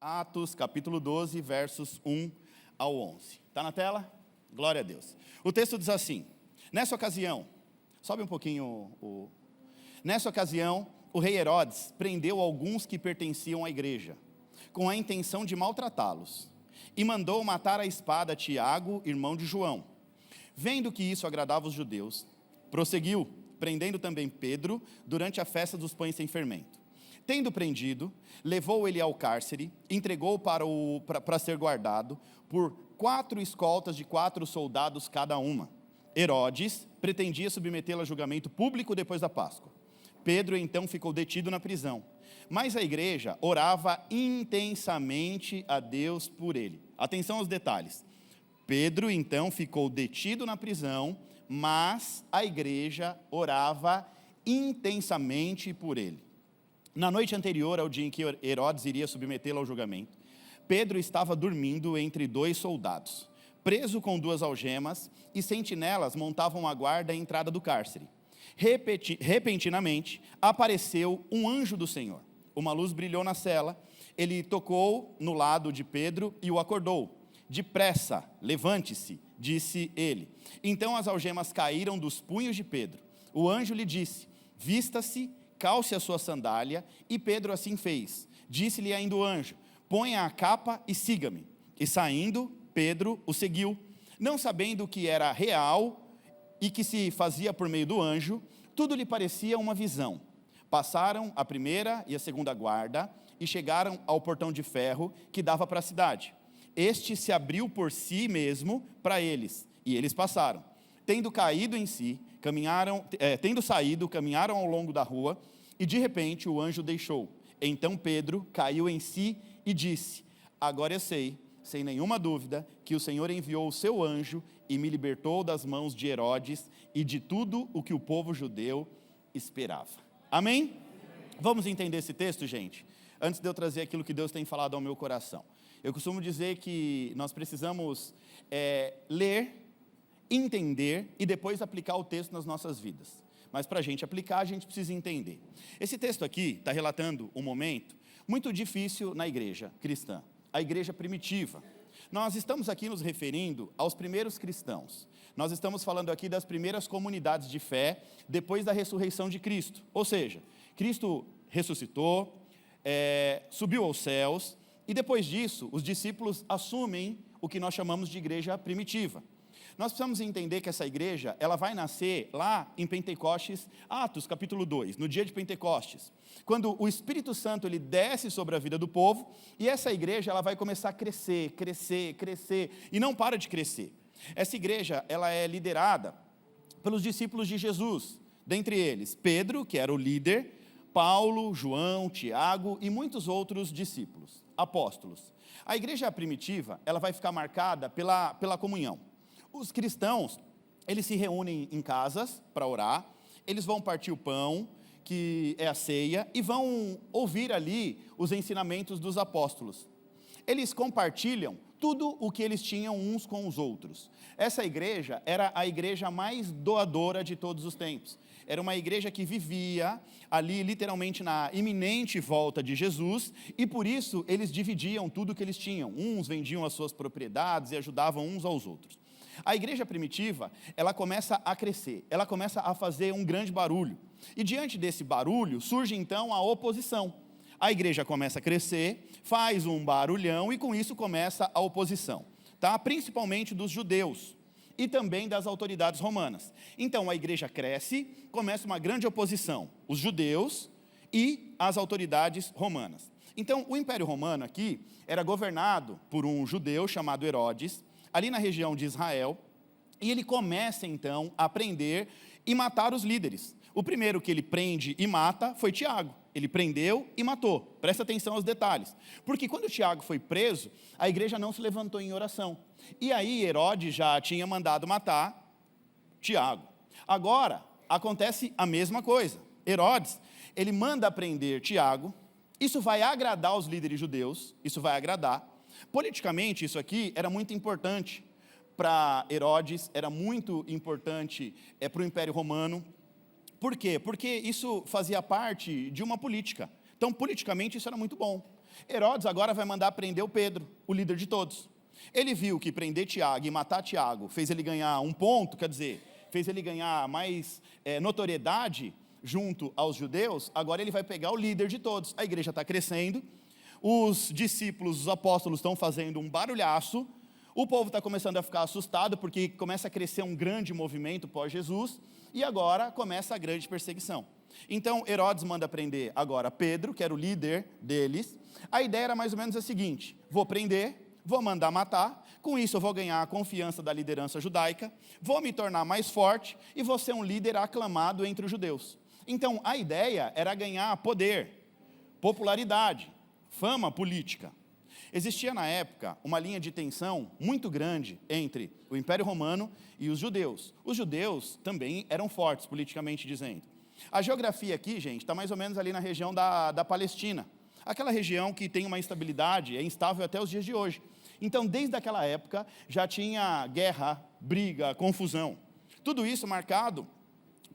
Atos, capítulo 12, versos 1 ao 11. Está na tela? Glória a Deus. O texto diz assim: nessa ocasião, sobe um pouquinho Nessa ocasião, o rei Herodes prendeu alguns que pertenciam à igreja, com a intenção de maltratá-los, e mandou matar à espada Tiago, irmão de João. Vendo que isso agradava os judeus, prosseguiu, prendendo também Pedro durante a festa dos pães sem fermento. Tendo prendido, levou ele ao cárcere, entregou para ser guardado por 4 escoltas de 4 soldados cada uma. Herodes pretendia submetê-lo a julgamento público depois da Páscoa. Pedro então ficou detido na prisão, mas a igreja orava intensamente a Deus por ele. Atenção aos detalhes. Pedro então ficou detido na prisão, mas a igreja orava intensamente por ele. Na noite anterior ao dia em que Herodes iria submetê-lo ao julgamento, Pedro estava dormindo entre 2 soldados, preso com 2 algemas, e sentinelas montavam a guarda à entrada do cárcere. Repentinamente, apareceu um anjo do Senhor. Uma luz brilhou na cela, ele tocou no lado de Pedro e o acordou. Depressa, levante-se, disse ele. Então as algemas caíram dos punhos de Pedro. O anjo lhe disse: vista-se, calce a sua sandália, e Pedro assim fez. Disse-lhe ainda o anjo: ponha a capa e siga-me. E saindo, Pedro o seguiu, não sabendo que era real e que se fazia por meio do anjo. Tudo lhe parecia uma visão. Passaram a primeira e a segunda guarda e chegaram ao portão de ferro que dava para a cidade. Este se abriu por si mesmo para eles, e eles passaram. Tendo saído, caminharam ao longo da rua, e de repente o anjo deixou. Então Pedro caiu em si e disse: agora eu sei, sem nenhuma dúvida, que o Senhor enviou o seu anjo e me libertou das mãos de Herodes e de tudo o que o povo judeu esperava. Amém? Vamos entender esse texto, gente? Antes de eu trazer aquilo que Deus tem falado ao meu coração. Eu costumo dizer que nós precisamos ler, entender e depois aplicar o texto nas nossas vidas. Mas para a gente aplicar, a gente precisa entender. Esse texto aqui está relatando um momento muito difícil na igreja cristã, a igreja primitiva. Nós estamos aqui nos referindo aos primeiros cristãos. Nós estamos falando aqui das primeiras comunidades de fé depois da ressurreição de Cristo. Ou seja, Cristo ressuscitou, subiu aos céus, e depois disso, os discípulos assumem o que nós chamamos de igreja primitiva. Nós precisamos entender que essa igreja, ela vai nascer lá em Pentecostes, Atos capítulo 2, no dia de Pentecostes, quando o Espírito Santo ele desce sobre a vida do povo, e essa igreja ela vai começar a crescer, e não para de crescer. Essa igreja ela é liderada pelos discípulos de Jesus, dentre eles Pedro, que era o líder, Paulo, João, Tiago e muitos outros discípulos, apóstolos. A igreja primitiva ela vai ficar marcada pela comunhão. Os cristãos, eles se reúnem em casas para orar, eles vão partir o pão, que é a ceia, e vão ouvir ali os ensinamentos dos apóstolos. Eles compartilham tudo o que eles tinham uns com os outros. Essa igreja era a igreja mais doadora de todos os tempos. Era uma igreja que vivia ali literalmente na iminente volta de Jesus, e por isso eles dividiam tudo o que eles tinham. Uns vendiam as suas propriedades e ajudavam uns aos outros. A igreja primitiva, ela começa a crescer, ela começa a fazer um grande barulho. E diante desse barulho, surge então a oposição. A igreja começa a crescer, faz um barulhão e com isso começa a oposição, tá? Principalmente dos judeus e também das autoridades romanas. Então a igreja cresce, começa uma grande oposição, os judeus e as autoridades romanas. Então o Império Romano aqui era governado por um judeu chamado Herodes, ali na região de Israel, e ele começa então a prender e matar os líderes. O primeiro que ele prende e mata foi Tiago. Ele prendeu e matou. Presta atenção aos detalhes. Porque quando Tiago foi preso, a igreja não se levantou em oração. E aí Herodes já tinha mandado matar Tiago. Agora, acontece a mesma coisa. Herodes, ele manda prender Tiago. Isso vai agradar os líderes judeus, isso vai agradar. Politicamente, isso aqui era muito importante para Herodes, era muito importante para o Império Romano. Por quê? Porque isso fazia parte de uma política. Então, politicamente, isso era muito bom. Herodes agora vai mandar prender o Pedro, o líder de todos. Ele viu que prender Tiago e matar Tiago fez ele ganhar um ponto, quer dizer, fez ele ganhar mais notoriedade junto aos judeus. Agora ele vai pegar o líder de todos. A igreja está crescendo, os discípulos, os apóstolos estão fazendo um barulhaço, o povo está começando a ficar assustado, porque começa a crescer um grande movimento pós-Jesus, e agora começa a grande perseguição. Então Herodes manda prender agora Pedro, que era o líder deles. A ideia era mais ou menos a seguinte: vou prender, vou mandar matar, com isso eu vou ganhar a confiança da liderança judaica, vou me tornar mais forte e vou ser um líder aclamado entre os judeus. Então a ideia era ganhar poder, popularidade, fama política. Existia na época uma linha de tensão muito grande entre o Império Romano e os judeus. Os judeus também eram fortes, politicamente dizendo. A geografia aqui, gente, está mais ou menos ali na região da Palestina. Aquela região que tem uma instabilidade, é instável até os dias de hoje. Então, desde aquela época, já tinha guerra, briga, confusão. Tudo isso marcado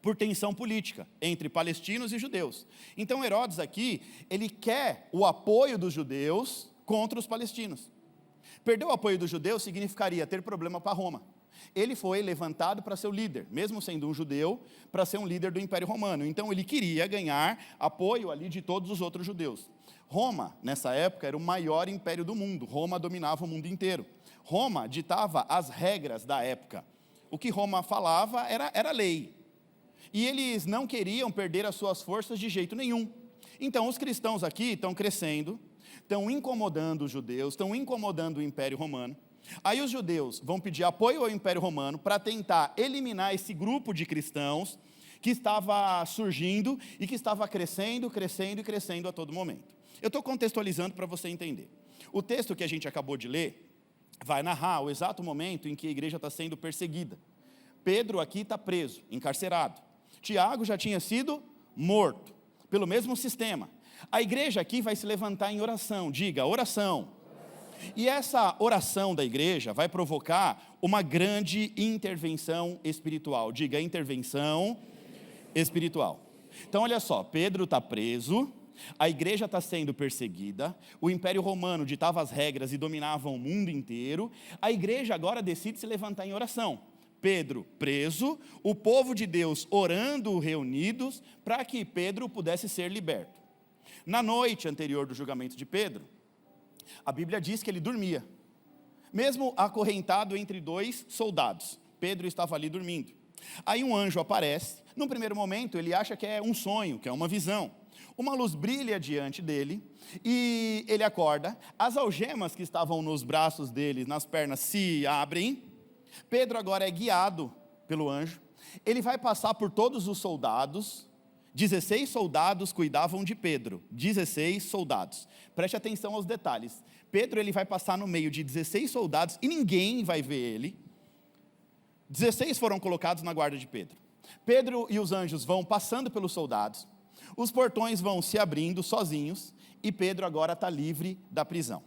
por tensão política entre palestinos e judeus. Então, Herodes aqui, ele quer o apoio dos judeus contra os palestinos. Perder o apoio dos judeus significaria ter problema para Roma. Ele foi levantado para ser o líder, mesmo sendo um judeu, para ser um líder do Império Romano. Então, ele queria ganhar apoio ali de todos os outros judeus. Roma, nessa época, era o maior império do mundo. Roma dominava o mundo inteiro. Roma ditava as regras da época. O que Roma falava era lei. E eles não queriam perder as suas forças de jeito nenhum. Então, os cristãos aqui estão crescendo, estão incomodando os judeus, estão incomodando o Império Romano. Aí os judeus vão pedir apoio ao Império Romano para tentar eliminar esse grupo de cristãos que estava surgindo e que estava crescendo, crescendo e crescendo a todo momento. Eu estou contextualizando para você entender. O texto que a gente acabou de ler vai narrar o exato momento em que a igreja está sendo perseguida. Pedro aqui está preso, encarcerado. Tiago já tinha sido morto, pelo mesmo sistema. A igreja aqui vai se levantar em oração, diga, oração. E essa oração da igreja vai provocar uma grande intervenção espiritual, diga, intervenção espiritual. Então olha só, Pedro está preso, a igreja está sendo perseguida, o Império Romano ditava as regras e dominava o mundo inteiro, a igreja agora decide se levantar em oração. Pedro preso, o povo de Deus orando reunidos para que Pedro pudesse ser liberto. Na noite anterior do julgamento de Pedro, a Bíblia diz que ele dormia, mesmo acorrentado entre dois soldados. Pedro estava ali dormindo. Aí um anjo aparece, num primeiro momento ele acha que é um sonho, que é uma visão. Uma luz brilha diante dele e ele acorda, as algemas que estavam nos braços dele, nas pernas, se abrem. Pedro agora é guiado pelo anjo, ele vai passar por todos os soldados, 16 soldados cuidavam de Pedro, 16 soldados, preste atenção aos detalhes, Pedro ele vai passar no meio de 16 soldados e ninguém vai ver ele, 16 foram colocados na guarda de Pedro, Pedro e os anjos vão passando pelos soldados, os portões vão se abrindo sozinhos e Pedro agora está livre da prisão.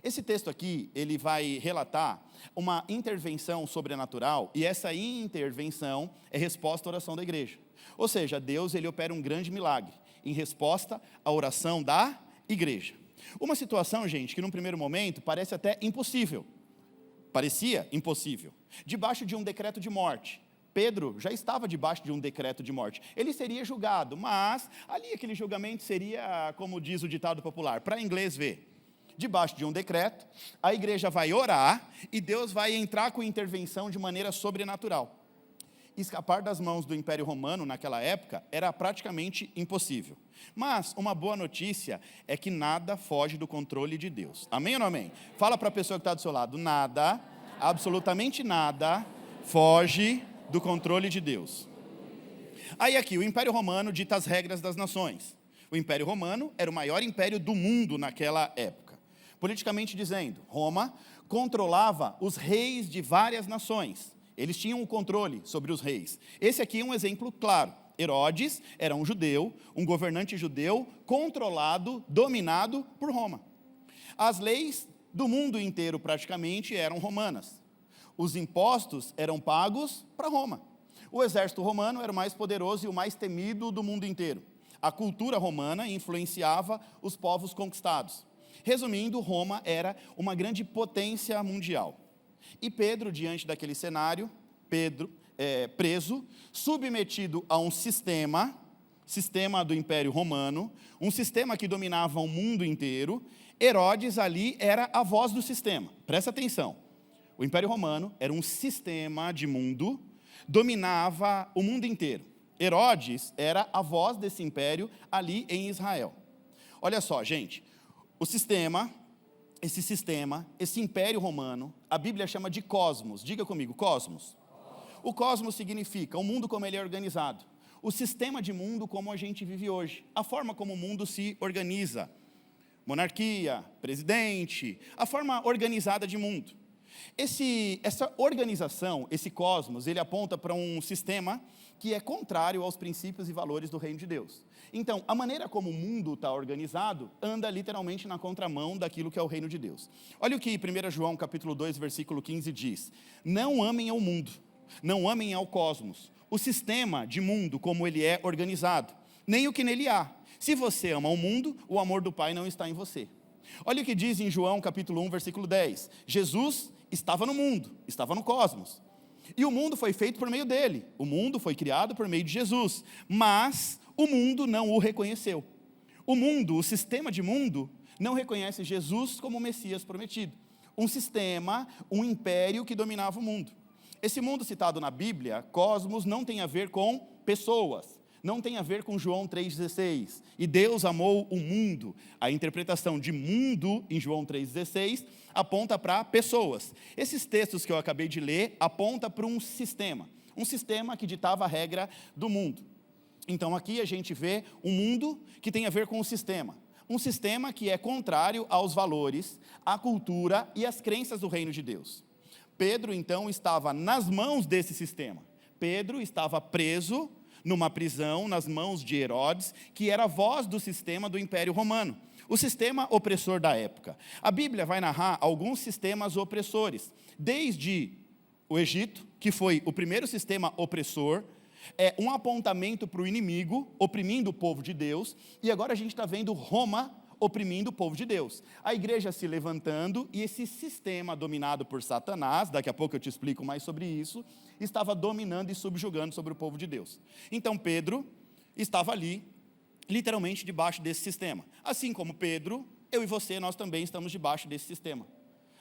Esse texto aqui, ele vai relatar uma intervenção sobrenatural, e essa intervenção é resposta à oração da igreja. Ou seja, Deus ele opera um grande milagre, em resposta à oração da igreja. Uma situação, gente, que num primeiro momento parece até impossível. Parecia impossível. Debaixo de um decreto de morte. Pedro já estava debaixo de um decreto de morte. Ele seria julgado, mas ali aquele julgamento seria, como diz o ditado popular, para inglês ver. Debaixo de um decreto, a igreja vai orar e Deus vai entrar com intervenção de maneira sobrenatural. Escapar das mãos do Império Romano naquela época era praticamente impossível. Mas uma boa notícia é que nada foge do controle de Deus. Amém ou não amém? Fala para a pessoa que está do seu lado, nada, absolutamente nada, foge do controle de Deus. Aí aqui, o Império Romano dita as regras das nações. O Império Romano era o maior império do mundo naquela época. Politicamente dizendo, Roma controlava os reis de várias nações. Eles tinham o controle sobre os reis. Esse aqui é um exemplo claro. Herodes era um judeu, um governante judeu, controlado, dominado por Roma. As leis do mundo inteiro praticamente eram romanas. Os impostos eram pagos para Roma. O exército romano era o mais poderoso e o mais temido do mundo inteiro. A cultura romana influenciava os povos conquistados. Resumindo, Roma era uma grande potência mundial. E Pedro, diante daquele cenário, preso, submetido a um sistema do Império Romano, um sistema que dominava o mundo inteiro. Herodes ali era a voz do sistema. Presta atenção. O Império Romano era um sistema de mundo, dominava o mundo inteiro. Herodes era a voz desse império ali em Israel. Olha só, gente, esse império romano, a Bíblia chama de cosmos. Diga comigo, cosmos. O cosmos significa o mundo como ele é organizado. O sistema de mundo como a gente vive hoje. A forma como o mundo se organiza. Monarquia, presidente, a forma organizada de mundo. Essa organização, esse cosmos, ele aponta para um sistema que é contrário aos princípios e valores do reino de Deus. Então, a maneira como o mundo está organizado anda literalmente na contramão daquilo que é o reino de Deus. Olha o que 1 João capítulo 2, versículo 15 diz. Não amem ao mundo, não amem ao cosmos, o sistema de mundo como ele é organizado, nem o que nele há. Se você ama o mundo, o amor do Pai não está em você. Olha o que diz em João capítulo 1, versículo 10. Jesus estava no mundo, estava no cosmos. E o mundo foi feito por meio dele. O mundo foi criado por meio de Jesus. Mas o mundo não o reconheceu. O mundo, o sistema de mundo, não reconhece Jesus como o Messias prometido. Um sistema, um império que dominava o mundo. Esse mundo citado na Bíblia, cosmos, não tem a ver com pessoas. Não tem a ver com João 3,16. E Deus amou o mundo. A interpretação de mundo em João 3,16 aponta para pessoas. Esses textos que eu acabei de ler apontam para um sistema que ditava a regra do mundo. Então aqui a gente vê um mundo que tem a ver com um sistema que é contrário aos valores, à cultura e às crenças do reino de Deus. Pedro então estava nas mãos desse sistema. Pedro estava preso numa prisão nas mãos de Herodes, que era a voz do sistema do Império Romano, o sistema opressor da época. A Bíblia vai narrar alguns sistemas opressores, desde o Egito, que foi o primeiro sistema opressor, um apontamento para o inimigo, oprimindo o povo de Deus, e agora a gente está vendo Roma oprimindo o povo de Deus. A igreja se levantando e esse sistema dominado por Satanás, daqui a pouco eu te explico mais sobre isso, estava dominando e subjugando sobre o povo de Deus. Então Pedro estava ali, literalmente debaixo desse sistema. Assim como Pedro, eu e você, nós também estamos debaixo desse sistema,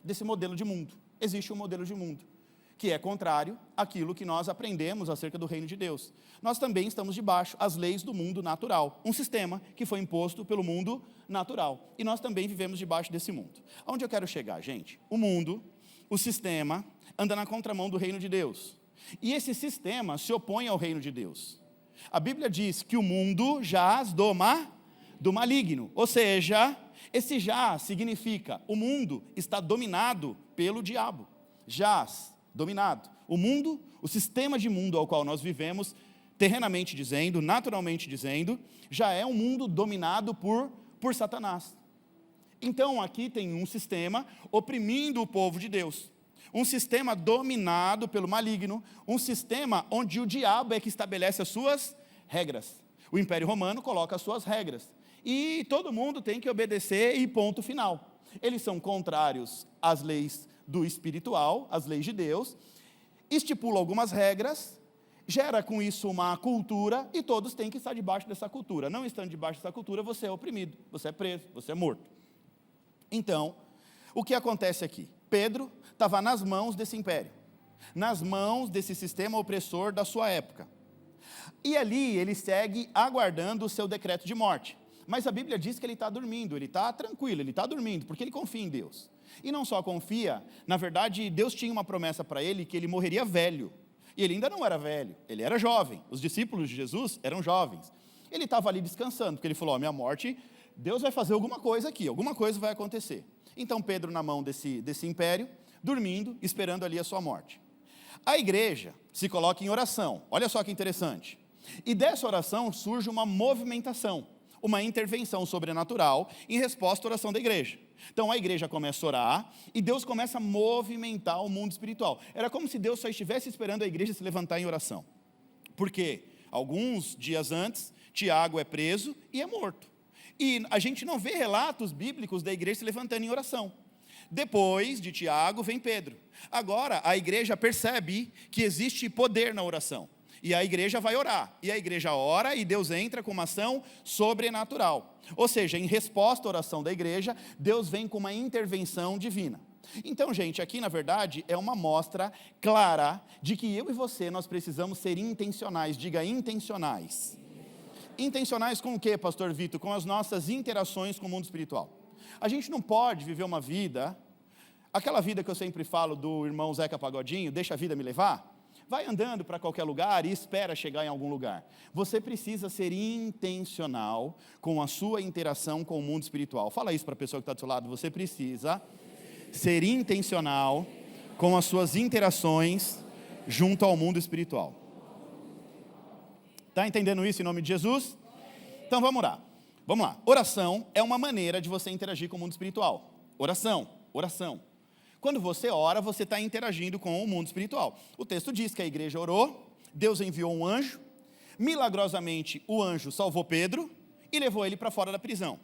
desse modelo de mundo. Existe um modelo de mundo que é contrário àquilo que nós aprendemos acerca do reino de Deus. Nós também estamos debaixo das leis do mundo natural, um sistema que foi imposto pelo mundo natural. E nós também vivemos debaixo desse mundo. Aonde eu quero chegar, gente? O mundo, o sistema, anda na contramão do reino de Deus. E esse sistema se opõe ao reino de Deus. A Bíblia diz que o mundo jaz do maligno. Ou seja, esse jaz significa o mundo está dominado pelo diabo. Jaz, dominado. O mundo, o sistema de mundo ao qual nós vivemos, terrenamente dizendo, naturalmente dizendo, já é um mundo dominado por Satanás. Então aqui tem um sistema oprimindo o povo de Deus. Um sistema dominado pelo maligno, um sistema onde o diabo é que estabelece as suas regras. O Império Romano coloca as suas regras. E todo mundo tem que obedecer e ponto final. Eles são contrários às leis do espiritual, as leis de Deus, estipula algumas regras, gera com isso uma cultura e todos têm que estar debaixo dessa cultura. Não estando debaixo dessa cultura, você é oprimido, você é preso, você é morto. Então, o que acontece aqui? Pedro estava nas mãos desse império, nas mãos desse sistema opressor da sua época. E ali ele segue aguardando o seu decreto de morte. Mas a Bíblia diz que ele está dormindo, ele está tranquilo, ele está dormindo, porque ele confia em Deus. E não só confia, na verdade, Deus tinha uma promessa para ele que ele morreria velho. E ele ainda não era velho, ele era jovem. Os discípulos de Jesus eram jovens. Ele estava ali descansando, porque ele falou, minha morte, Deus vai fazer alguma coisa aqui, alguma coisa vai acontecer. Então Pedro na mão desse império, dormindo, esperando ali a sua morte. A igreja se coloca em oração, olha só que interessante. E dessa oração surge uma movimentação, uma intervenção sobrenatural em resposta à oração da igreja. Então a igreja começa a orar e Deus começa a movimentar o mundo espiritual. Era como se Deus só estivesse esperando a igreja se levantar em oração. Porque alguns dias antes, Tiago é preso e é morto. E a gente não vê relatos bíblicos da igreja se levantando em oração. Depois de Tiago vem Pedro. Agora a igreja percebe que existe poder na oração. E a igreja vai orar. E a igreja ora e Deus entra com uma ação sobrenatural. Ou seja, em resposta à oração da igreja, Deus vem com uma intervenção divina. Então, gente, aqui na verdade é uma mostra clara de que eu e você, nós precisamos ser intencionais. Diga, intencionais. Intencionais com o quê, pastor Vitor? Com as nossas interações com o mundo espiritual. A gente não pode viver uma vida, aquela vida que eu sempre falo do irmão Zeca Pagodinho, deixa a vida me levar. Vai andando para qualquer lugar e espera chegar em algum lugar. Você precisa ser intencional com a sua interação com o mundo espiritual. Fala isso para a pessoa que está do seu lado. Você precisa ser intencional com as suas interações junto ao mundo espiritual. Está entendendo isso em nome de Jesus? Então vamos lá. Vamos lá. Oração é uma maneira de você interagir com o mundo espiritual. Oração. Quando você ora, você está interagindo com o mundo espiritual. O texto diz que a igreja orou, Deus enviou um anjo, milagrosamente o anjo salvou Pedro e levou ele para fora da prisão.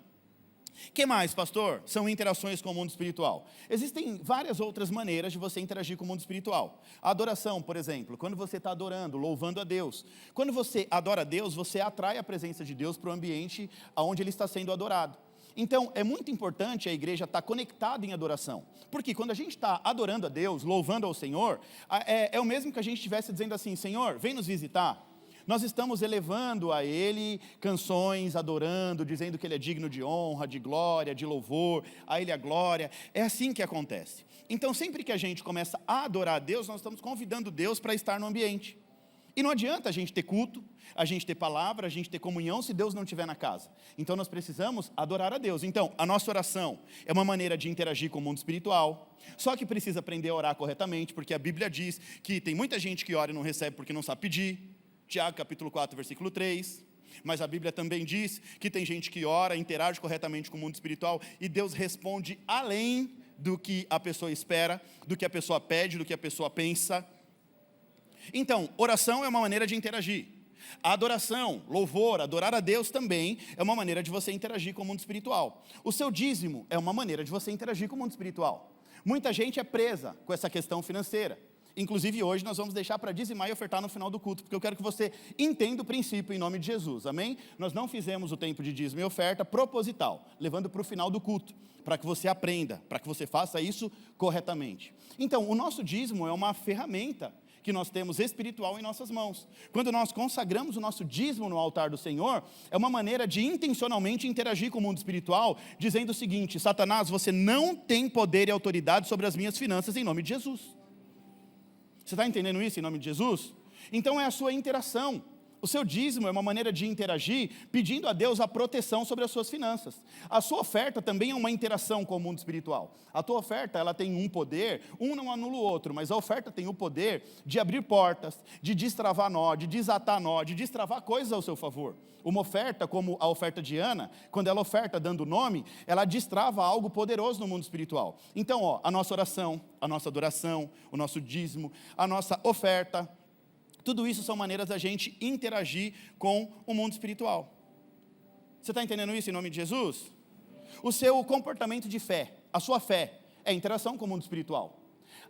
O que mais, pastor? São interações com o mundo espiritual. Existem várias outras maneiras de você interagir com o mundo espiritual. A adoração, por exemplo, quando você está adorando, louvando a Deus. Quando você adora a Deus, você atrai a presença de Deus para o ambiente onde Ele está sendo adorado. Então, é muito importante a igreja estar conectada em adoração. Porque quando a gente está adorando a Deus, louvando ao Senhor, é o mesmo que a gente estivesse dizendo assim, Senhor, vem nos visitar. Nós estamos elevando a Ele canções, adorando, dizendo que Ele é digno de honra, de glória, de louvor, a Ele a glória. É assim que acontece. Então, sempre que a gente começa a adorar a Deus, nós estamos convidando Deus para estar no ambiente. E não adianta a gente ter culto, a gente ter palavra, a gente ter comunhão, se Deus não estiver na casa. Então, nós precisamos adorar a Deus. Então, a nossa oração é uma maneira de interagir com o mundo espiritual, só que precisa aprender a orar corretamente, porque a Bíblia diz que tem muita gente que ora e não recebe porque não sabe pedir. Tiago, capítulo 4, versículo 3. Mas a Bíblia também diz que tem gente que ora, interage corretamente com o mundo espiritual, e Deus responde além do que a pessoa espera, do que a pessoa pede, do que a pessoa pensa. Então, oração é uma maneira de interagir. A adoração, louvor, adorar a Deus também é uma maneira de você interagir com o mundo espiritual. O seu dízimo é uma maneira de você interagir com o mundo espiritual. Muita gente é presa com essa questão financeira. Inclusive hoje nós vamos deixar para dizimar e ofertar no final do culto, porque eu quero que você entenda o princípio em nome de Jesus, amém? Nós não fizemos o tempo de dízimo e oferta proposital, levando para o final do culto, para que você aprenda, para que você faça isso corretamente. Então, o nosso dízimo é uma ferramenta que nós temos espiritual em nossas mãos. Quando nós consagramos o nosso dízimo no altar do Senhor, é uma maneira de intencionalmente interagir com o mundo espiritual, dizendo o seguinte, Satanás, você não tem poder e autoridade sobre as minhas finanças em nome de Jesus. Você está entendendo isso em nome de Jesus? Então é a sua interação. O seu dízimo é uma maneira de interagir, pedindo a Deus a proteção sobre as suas finanças. A sua oferta também é uma interação com o mundo espiritual. A tua oferta, ela tem um poder, um não anula o outro, mas a oferta tem o poder de abrir portas, de destravar nó, de desatar nó, de destravar coisas ao seu favor. Uma oferta, como a oferta de Ana, quando ela oferta dando nome, ela destrava algo poderoso no mundo espiritual. Então, a nossa oração, a nossa adoração, o nosso dízimo, a nossa oferta, tudo isso são maneiras da gente interagir com o mundo espiritual. Você está entendendo isso em nome de Jesus? O seu comportamento de fé, a sua fé, é interação com o mundo espiritual.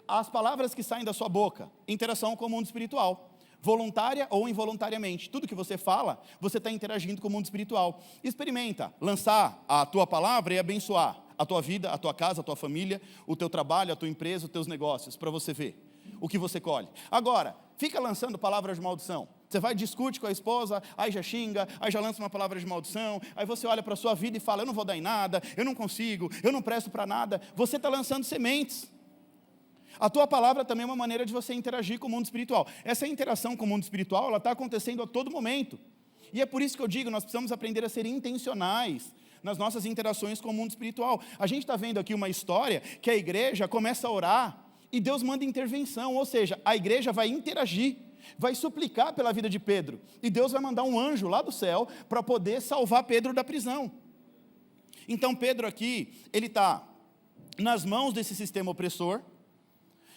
As palavras que saem da sua boca, interação com o mundo espiritual. Voluntária ou involuntariamente. Tudo que você fala, você está interagindo com o mundo espiritual. Experimenta lançar a tua palavra e abençoar a tua vida, a tua casa, a tua família, o teu trabalho, a tua empresa, os teus negócios, para você ver o que você colhe. Agora, fica lançando palavras de maldição. Você vai, discute com a esposa, aí já xinga, aí já lança uma palavra de maldição, aí você olha para a sua vida e fala, eu não vou dar em nada, eu não consigo, eu não presto para nada. Você está lançando sementes. A tua palavra também é uma maneira de você interagir com o mundo espiritual. Essa interação com o mundo espiritual, ela está acontecendo a todo momento. E é por isso que eu digo, nós precisamos aprender a ser intencionais nas nossas interações com o mundo espiritual. A gente está vendo aqui uma história que a igreja começa a orar e Deus manda intervenção, ou seja, a igreja vai interagir, vai suplicar pela vida de Pedro. E Deus vai mandar um anjo lá do céu para poder salvar Pedro da prisão. Então Pedro aqui, ele está nas mãos desse sistema opressor.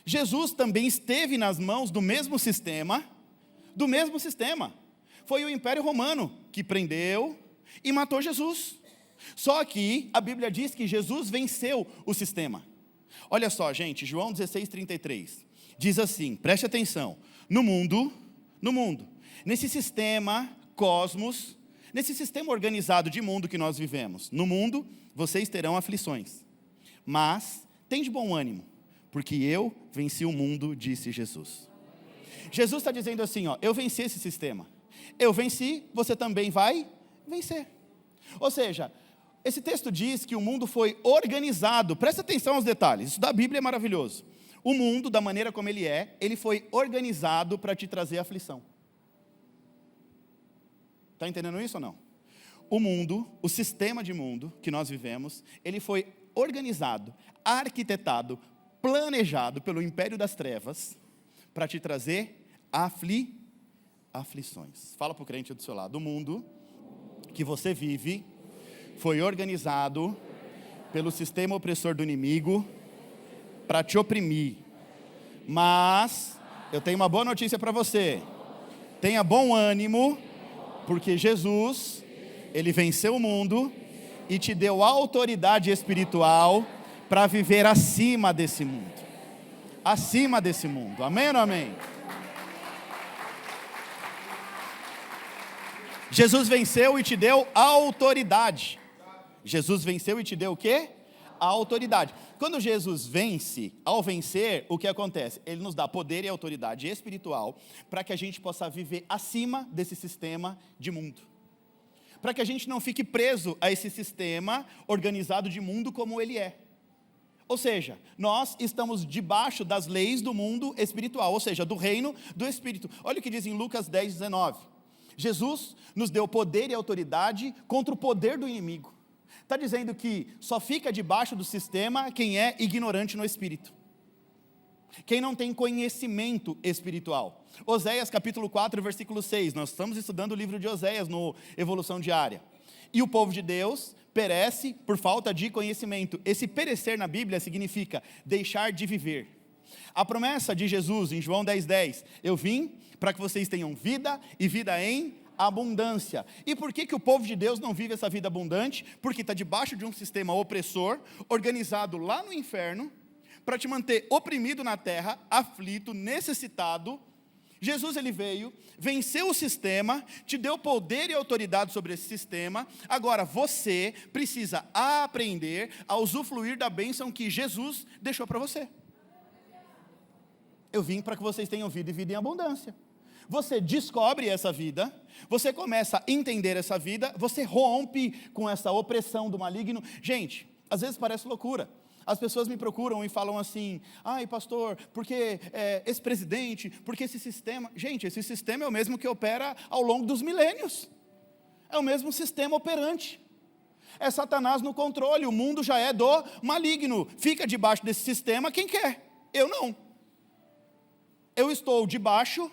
Jesus também esteve nas mãos do mesmo sistema. Foi o Império Romano que prendeu e matou Jesus. Só que a Bíblia diz que Jesus venceu o sistema. Olha só, gente, João 16:33, diz assim, preste atenção, no mundo, nesse sistema cosmos, nesse sistema organizado de mundo que nós vivemos, no mundo vocês terão aflições, mas tem de bom ânimo, porque eu venci o mundo, disse Jesus. Jesus está dizendo assim, ó, eu venci esse sistema, eu venci, você também vai vencer. Ou seja, esse texto diz que o mundo foi organizado, presta atenção aos detalhes, isso da Bíblia é maravilhoso. O mundo, da maneira como ele foi organizado para te trazer aflição. Está entendendo isso ou não? O mundo, o sistema de mundo que nós vivemos, ele foi organizado, arquitetado, planejado pelo império das trevas para te trazer aflições. Fala para o crente do seu lado. O mundo que você vive foi organizado pelo sistema opressor do inimigo para te oprimir. Mas eu tenho uma boa notícia para você. Tenha bom ânimo, porque Jesus, ele venceu o mundo e te deu autoridade espiritual para viver acima desse mundo. Acima desse mundo. Amém ou não amém? Jesus venceu e te deu autoridade. Jesus venceu e te deu o quê? A autoridade. Quando Jesus vence, ao vencer, o que acontece? Ele nos dá poder e autoridade espiritual para que a gente possa viver acima desse sistema de mundo. Para que a gente não fique preso a esse sistema organizado de mundo como ele é. Ou seja, nós estamos debaixo das leis do mundo espiritual, ou seja, do reino do Espírito. Olha o que diz em Lucas 10:19. Jesus nos deu poder e autoridade contra o poder do inimigo. Está dizendo que só fica debaixo do sistema quem é ignorante no Espírito. Quem não tem conhecimento espiritual. Oséias capítulo 4, versículo 6. Nós estamos estudando o livro de Oséias no Evolução Diária. E o povo de Deus perece por falta de conhecimento. Esse perecer na Bíblia significa deixar de viver. A promessa de Jesus em João 10:10, eu vim para que vocês tenham vida e vida em abundância. E por que o povo de Deus não vive essa vida abundante? Porque está debaixo de um sistema opressor, organizado lá no inferno, para te manter oprimido na terra, aflito, necessitado. Jesus, ele veio, venceu o sistema, te deu poder e autoridade sobre esse sistema. Agora você precisa aprender a usufruir da bênção que Jesus deixou para você. Eu vim para que vocês tenham vida e vida em abundância. Você descobre essa vida, você começa a entender essa vida, você rompe com essa opressão do maligno. Gente, às vezes parece loucura. As pessoas me procuram e falam assim, ai pastor, porque esse presidente, porque esse sistema. Gente, esse sistema é o mesmo que opera ao longo dos milênios. É o mesmo sistema operante. É Satanás no controle, o mundo já é do maligno. Fica debaixo desse sistema quem quer, eu não. Eu estou debaixo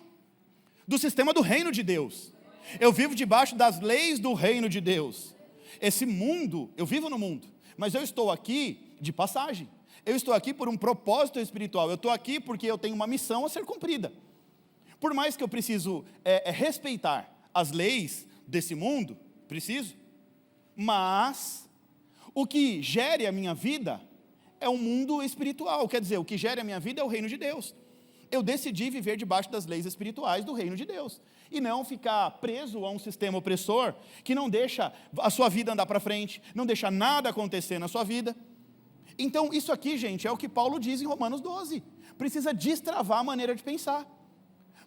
do sistema do reino de Deus. Eu vivo debaixo das leis do reino de Deus. Esse mundo, eu vivo no mundo, mas eu estou aqui de passagem. Eu estou aqui por um propósito espiritual. Eu estou aqui porque eu tenho uma missão a ser cumprida. Por mais que eu preciso respeitar as leis desse mundo, preciso, mas o que gere a minha vida é um mundo espiritual. Quer dizer, o que gere a minha vida é o reino de Deus. Eu decidi viver debaixo das leis espirituais do reino de Deus. E não ficar preso a um sistema opressor que não deixa a sua vida andar para frente, não deixa nada acontecer na sua vida. Então, isso aqui, gente, é o que Paulo diz em Romanos 12. Precisa destravar a maneira de pensar.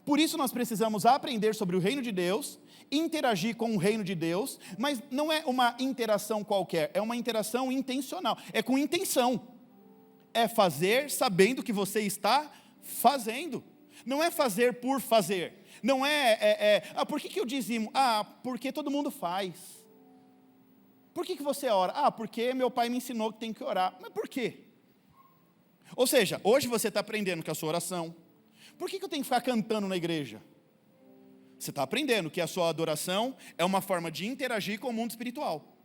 Por isso nós precisamos aprender sobre o reino de Deus, interagir com o reino de Deus, mas não é uma interação qualquer, é uma interação intencional, é com intenção. É fazer sabendo que você está fazendo, não é fazer por fazer, não por que eu dizimo? Porque todo mundo faz. Por que você ora? Porque meu pai me ensinou que tem que orar. Mas por quê? Ou seja, hoje você está aprendendo que a sua oração, por que eu tenho que ficar cantando na igreja? Você está aprendendo que a sua adoração é uma forma de interagir com o mundo espiritual,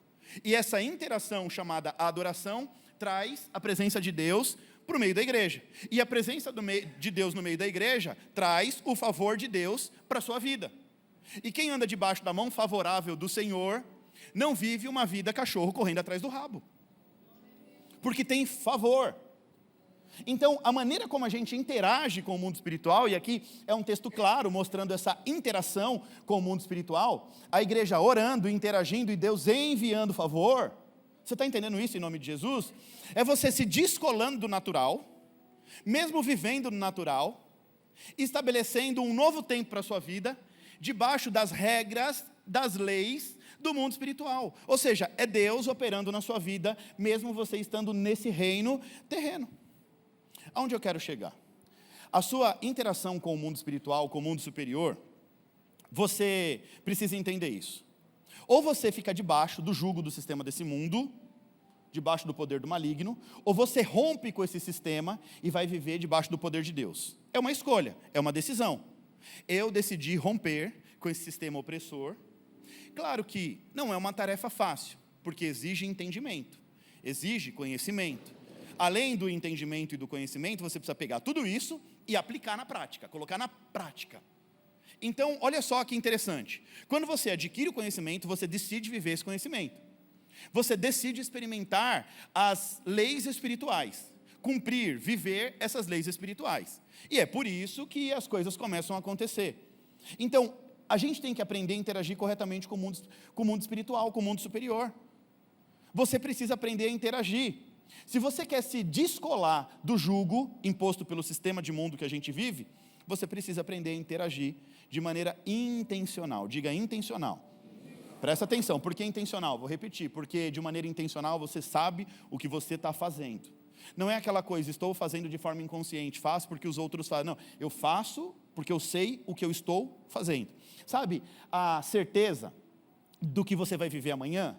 e essa interação chamada adoração traz a presença de Deus para o meio da igreja. E a presença de Deus no meio da igreja traz o favor de Deus para a sua vida. E quem anda debaixo da mão favorável do Senhor, não vive uma vida cachorro correndo atrás do rabo. Porque tem favor. Então, a maneira como a gente interage com o mundo espiritual, e aqui é um texto claro mostrando essa interação com o mundo espiritual, a igreja orando, interagindo e Deus enviando favor. Você está entendendo isso em nome de Jesus? É você se descolando do natural, mesmo vivendo no natural, estabelecendo um novo tempo para a sua vida, debaixo das regras, das leis do mundo espiritual. Ou seja, é Deus operando na sua vida, mesmo você estando nesse reino terreno. Aonde eu quero chegar? A sua interação com o mundo espiritual, com o mundo superior, você precisa entender isso. Ou você fica debaixo do jugo do sistema desse mundo, debaixo do poder do maligno, ou você rompe com esse sistema e vai viver debaixo do poder de Deus. É uma escolha, é uma decisão. Eu decidi romper com esse sistema opressor. Claro que não é uma tarefa fácil, porque exige entendimento, exige conhecimento. Além do entendimento e do conhecimento, você precisa pegar tudo isso e aplicar na prática, colocar na prática. Então, olha só que interessante. Quando você adquire o conhecimento, você decide viver esse conhecimento. Você decide experimentar as leis espirituais, cumprir, viver essas leis espirituais. E é por isso que as coisas começam a acontecer. Então, a gente tem que aprender a interagir corretamente com o mundo espiritual, com o mundo superior. Você precisa aprender a interagir. Se você quer se descolar do jugo imposto pelo sistema de mundo que a gente vive, você precisa aprender a interagir de maneira intencional. Diga intencional. Presta atenção, por que intencional? Vou repetir, porque de maneira intencional você sabe o que você está fazendo. Não é aquela coisa, estou fazendo de forma inconsciente, faço porque os outros fazem. Não, eu faço porque eu sei o que eu estou fazendo. Sabe, a certeza do que você vai viver amanhã,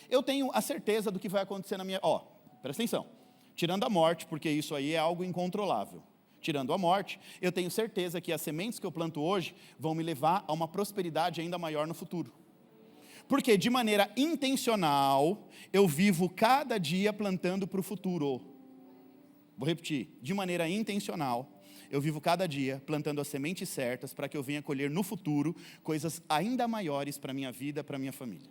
eu tenho a certeza do que vai acontecer na minha... Presta atenção, tirando a morte, porque isso aí é algo incontrolável. Tirando a morte, eu tenho certeza que as sementes que eu planto hoje vão me levar a uma prosperidade ainda maior no futuro. Porque de maneira intencional, eu vivo cada dia plantando para o futuro. Vou repetir, de maneira intencional, eu vivo cada dia plantando as sementes certas para que eu venha colher no futuro coisas ainda maiores para a minha vida, para a minha família.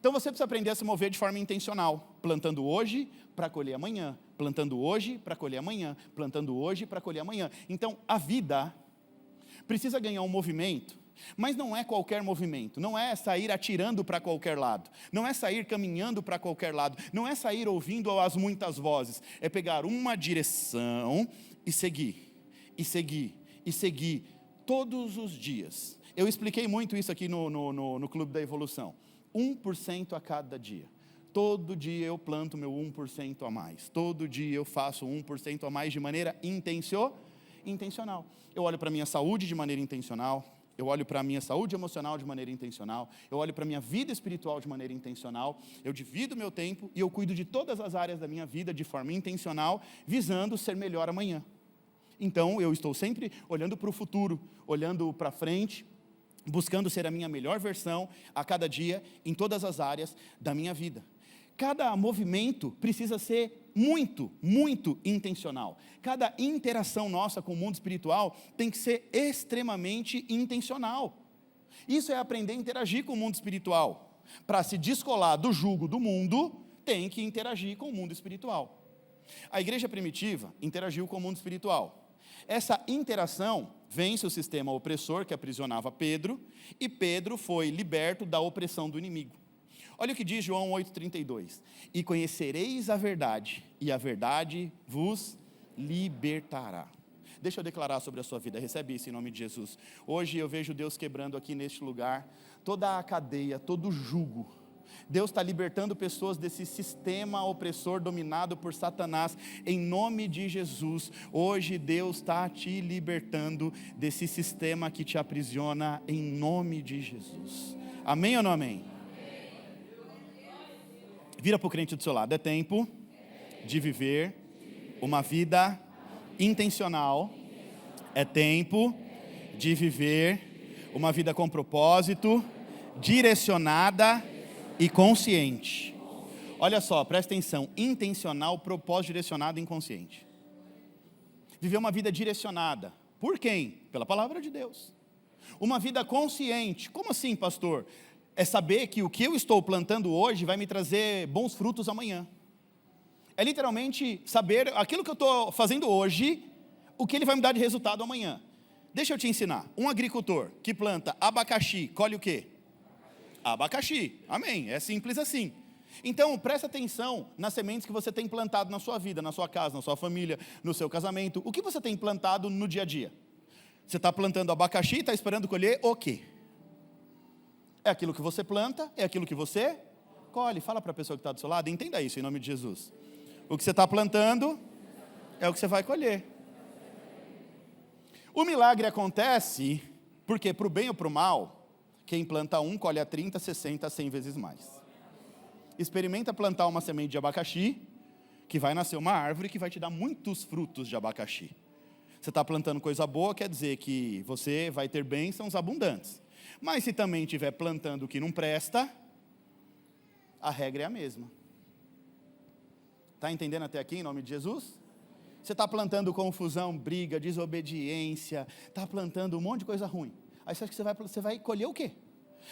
Então você precisa aprender a se mover de forma intencional, plantando hoje para colher amanhã, plantando hoje para colher amanhã, plantando hoje para colher amanhã. Então a vida precisa ganhar um movimento, mas não é qualquer movimento, não é sair atirando para qualquer lado, não é sair caminhando para qualquer lado, não é sair ouvindo as muitas vozes, é pegar uma direção e seguir, e seguir, e seguir, todos os dias. Eu expliquei muito isso aqui no Clube da Evolução. 1% a cada dia. Todo dia eu planto meu 1% a mais. Todo dia eu faço 1% a mais de maneira intencional. Eu olho para a minha saúde de maneira intencional. Eu olho para a minha saúde emocional de maneira intencional. Eu olho para a minha vida espiritual de maneira intencional. Eu divido meu tempo e eu cuido de todas as áreas da minha vida de forma intencional, visando ser melhor amanhã. Então, eu estou sempre olhando para o futuro, olhando para frente, buscando ser a minha melhor versão a cada dia, em todas as áreas da minha vida. Cada movimento precisa ser muito, muito intencional. Cada interação nossa com o mundo espiritual tem que ser extremamente intencional. Isso é aprender a interagir com o mundo espiritual. Para se descolar do jugo do mundo, tem que interagir com o mundo espiritual. A igreja primitiva interagiu com o mundo espiritual. Essa interação vence o sistema opressor que aprisionava Pedro, e Pedro foi liberto da opressão do inimigo. Olha o que diz João 8,32. E conhecereis a verdade, e a verdade vos libertará. Deixa eu declarar sobre a sua vida, recebe isso em nome de Jesus. Hoje eu vejo Deus quebrando aqui neste lugar toda a cadeia, todo o jugo. Deus está libertando pessoas desse sistema opressor dominado por Satanás, em nome de Jesus. Hoje Deus está te libertando desse sistema que te aprisiona, em nome de Jesus. Amém ou não amém? Vira para o crente do seu lado. É tempo de viver uma vida intencional. É tempo de viver uma vida com propósito, direcionada e consciente. Olha só, presta atenção. Intencional, propósito, direcionado e inconsciente. Viver uma vida direcionada. Por quem? Pela palavra de Deus. Uma vida consciente. Como assim, pastor? é saber que o que eu estou plantando hoje vai me trazer bons frutos amanhã. É literalmente saber aquilo que eu estou fazendo hoje, o que ele vai me dar de resultado amanhã. Deixa eu te ensinar. Um agricultor que planta abacaxi, colhe o quê? Abacaxi. Amém. É simples assim. Então, presta atenção nas sementes que você tem plantado na sua vida, na sua casa, na sua família, no seu casamento. O que você tem plantado no dia a dia? Você está plantando abacaxi e está esperando colher o quê? É aquilo que você planta, é aquilo que você colhe. Fala para a pessoa que está do seu lado, entenda isso em nome de Jesus. O que você está plantando é o que você vai colher. O milagre acontece porque, para o bem ou para o mal, quem planta um colhe a 30, 60, 100 vezes mais. Experimenta plantar uma semente de abacaxi, que vai nascer uma árvore que vai te dar muitos frutos de abacaxi. Você está plantando coisa boa, quer dizer que você vai ter bênçãos abundantes. Mas se também estiver plantando o que não presta, a regra é a mesma. Está entendendo até aqui, em nome de Jesus? Você está plantando confusão, briga, desobediência, está plantando um monte de coisa ruim. Aí você acha que você vai colher o quê?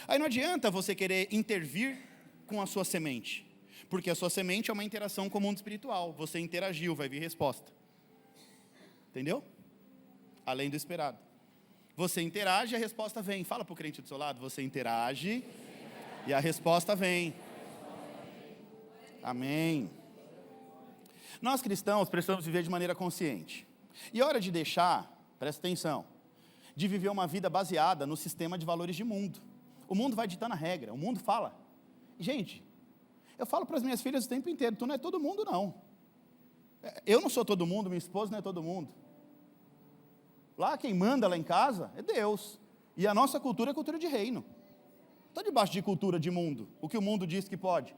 Aí não adianta você querer intervir com a sua semente, porque a sua semente é uma interação com o mundo espiritual. Você interagiu, vai vir resposta. Entendeu? Além do esperado. Você interage e a resposta vem. Fala para o crente do seu lado, você interage e a resposta vem. Amém. Nós cristãos precisamos viver de maneira consciente. E é hora de deixar, presta atenção, de viver uma vida baseada no sistema de valores de mundo. O mundo vai ditando a regra, o mundo fala. Gente, eu falo para as minhas filhas o tempo inteiro, tu não é todo mundo não. Eu não sou todo mundo, minha esposa não é todo mundo. Lá quem manda lá em casa é Deus. E a nossa cultura é cultura de reino. Estou debaixo de cultura de mundo, o que o mundo diz que pode.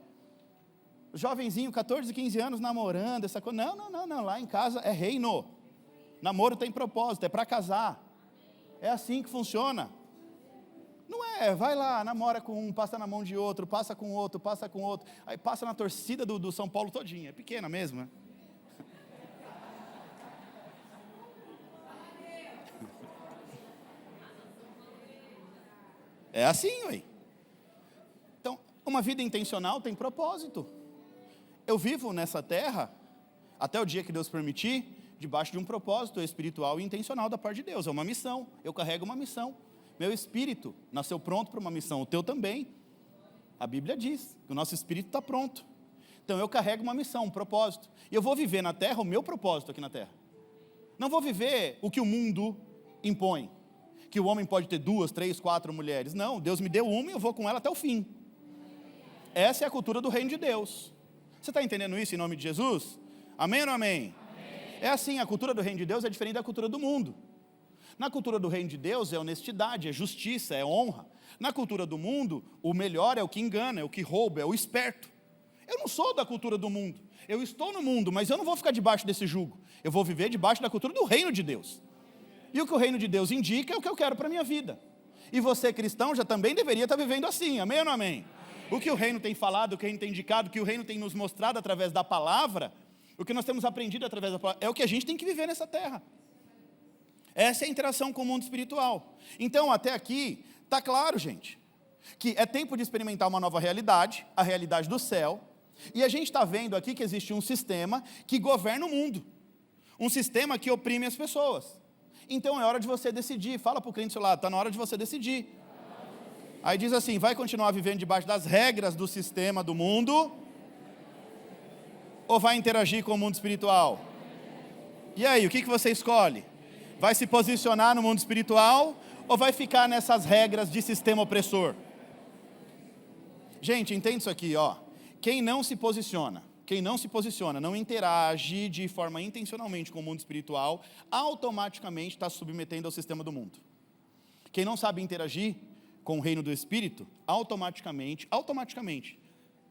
Jovenzinho, 14, 15 anos, namorando, essa coisa. Não, lá em casa é reino. Namoro tem propósito, é para casar. É assim que funciona. Não é, vai lá, namora com um, passa na mão de outro, passa com outro, aí passa na torcida do São Paulo todinha, é pequena mesmo, né? É assim, ué. Então, uma vida intencional tem propósito. Eu vivo nessa terra, até o dia que Deus permitir, debaixo de um propósito espiritual e intencional da parte de Deus. É uma missão, eu carrego uma missão. Meu espírito nasceu pronto para uma missão, o teu também. A Bíblia diz que o nosso espírito está pronto. Então eu carrego uma missão, um propósito. E eu vou viver na terra o meu propósito aqui na terra. Não vou viver o que o mundo impõe. Que o homem pode ter 2, 3, 4 mulheres. Não, Deus me deu uma e eu vou com ela até o fim. Essa é a cultura do reino de Deus. Você está entendendo isso em nome de Jesus? Amém ou não amém? Amém. É assim, a cultura do reino de Deus é diferente da cultura do mundo. Na cultura do reino de Deus é honestidade, é justiça, é honra. Na cultura do mundo, o melhor é o que engana, é o que rouba, é o esperto. Eu não sou da cultura do mundo. Eu estou no mundo, mas eu não vou ficar debaixo desse jugo. Eu vou viver debaixo da cultura do reino de Deus. E o que o reino de Deus indica é o que eu quero para a minha vida. E você, cristão, já também deveria estar vivendo assim. Amém ou não amém? O que o reino tem falado, o que o reino tem indicado, o que o reino tem nos mostrado através da palavra, o que nós temos aprendido através da palavra, é o que a gente tem que viver nessa terra. Essa é a interação com o mundo espiritual. Então, até aqui, está claro, gente, que é tempo de experimentar uma nova realidade, a realidade do céu, e a gente está vendo aqui que existe um sistema que governa o mundo, um sistema que oprime as pessoas. Então, é hora de você decidir. Fala para o crente do seu lado, está na hora de você decidir. Aí diz assim, vai continuar vivendo debaixo das regras do sistema do mundo, ou vai interagir com o mundo espiritual? E aí, o que você escolhe? Vai se posicionar no mundo espiritual ou vai ficar nessas regras de sistema opressor? Gente, entende isso aqui, ó. Quem não se posiciona, não interage de forma intencionalmente com o mundo espiritual, automaticamente está se submetendo ao sistema do mundo. Quem não sabe interagir com o reino do Espírito, automaticamente,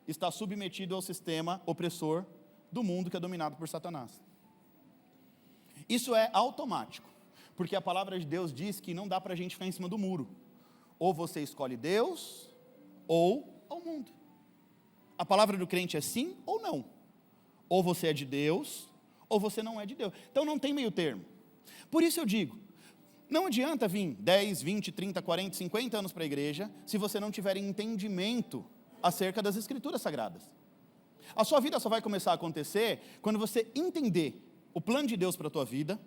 está submetido ao sistema opressor do mundo que é dominado por Satanás. Isso é automático. Porque a palavra de Deus diz que não dá para a gente ficar em cima do muro. Ou você escolhe Deus, ou o mundo. A palavra do crente é sim ou não. Ou você é de Deus, ou você não é de Deus. Então não tem meio termo. Por isso eu digo, Não adianta vir 10, 20, 30, 40, 50 anos para a igreja, se você não tiver entendimento acerca das Escrituras Sagradas. A sua vida só vai começar a acontecer quando você entender o plano de Deus para a tua vida,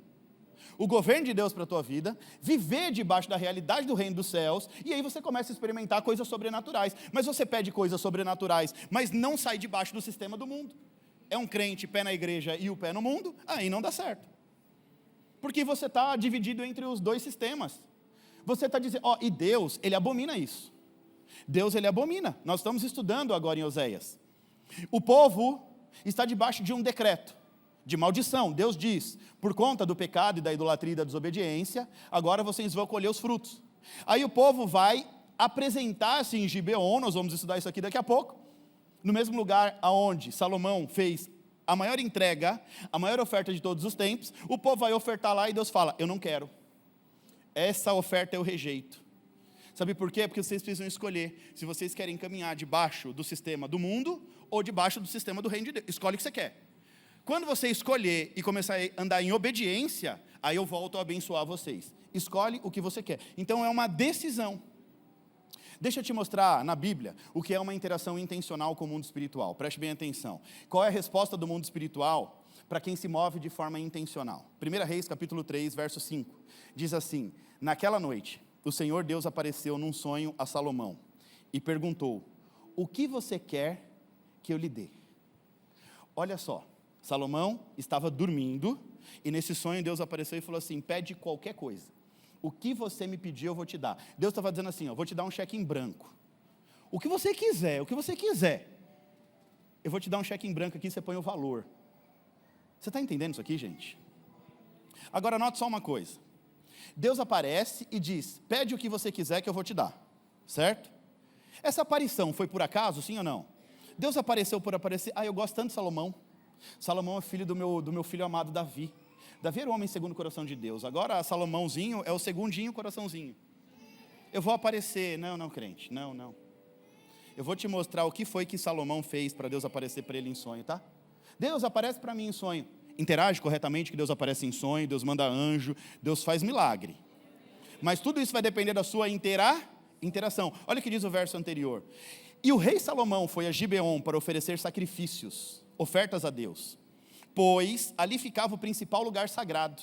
o governo de Deus para a tua vida, viver debaixo da realidade do reino dos céus, e aí você começa a experimentar coisas sobrenaturais. Mas você pede coisas sobrenaturais, mas não sai debaixo do sistema do mundo. É um crente pé na igreja e o pé no mundo, aí não dá certo. Porque você está dividido entre os dois sistemas. Você está dizendo, e Deus, Ele abomina isso. Deus, Ele abomina. Nós estamos estudando agora em Oséias. O povo está debaixo de um decreto de maldição. Deus diz, por conta do pecado e da idolatria e da desobediência, agora vocês vão colher os frutos. Aí o povo vai apresentar-se em Gibeon, nós vamos estudar isso aqui daqui a pouco, no mesmo lugar aonde Salomão fez a maior entrega, a maior oferta de todos os tempos. O povo vai ofertar lá e Deus fala, eu não quero, essa oferta eu rejeito. Sabe por quê? Porque vocês precisam escolher se vocês querem caminhar debaixo do sistema do mundo ou debaixo do sistema do reino de Deus. Escolhe o que você quer. Quando você escolher e começar a andar em obediência, aí eu volto a abençoar vocês. Escolhe o que você quer. Então é uma decisão. Deixa eu te mostrar na Bíblia o que é uma interação intencional com o mundo espiritual. Preste bem atenção. Qual é a resposta do mundo espiritual para quem se move de forma intencional? 1 Reis, capítulo 3, verso 5. Diz assim, naquela noite, o Senhor Deus apareceu num sonho a Salomão e perguntou, o que você quer que eu lhe dê? Olha só, Salomão estava dormindo e nesse sonho Deus apareceu e falou assim, pede qualquer coisa. O que você me pedir eu vou te dar. Deus estava dizendo assim, vou te dar um cheque em branco. O que você quiser, o que você quiser. Eu vou te dar um cheque em branco aqui, você põe o valor. Você está entendendo isso aqui, gente? Agora note só uma coisa. Deus aparece e diz, pede o que você quiser que eu vou te dar. Certo? Essa aparição foi por acaso, sim ou não? Deus apareceu por aparecer. Eu gosto tanto de Salomão. Salomão é filho do meu filho amado Davi. Davi era o homem segundo o coração de Deus. Agora Salomãozinho é o segundinho coraçãozinho. Eu vou aparecer. Não, crente. Não. Eu vou te mostrar o que foi que Salomão fez para Deus aparecer para ele em sonho, tá? Deus aparece para mim em sonho. Interage corretamente que Deus aparece em sonho, Deus manda anjo, Deus faz milagre. Mas tudo isso vai depender da sua interação. Olha o que diz o verso anterior. E o rei Salomão foi a Gibeon para oferecer sacrifícios, ofertas a Deus, pois ali ficava o principal lugar sagrado,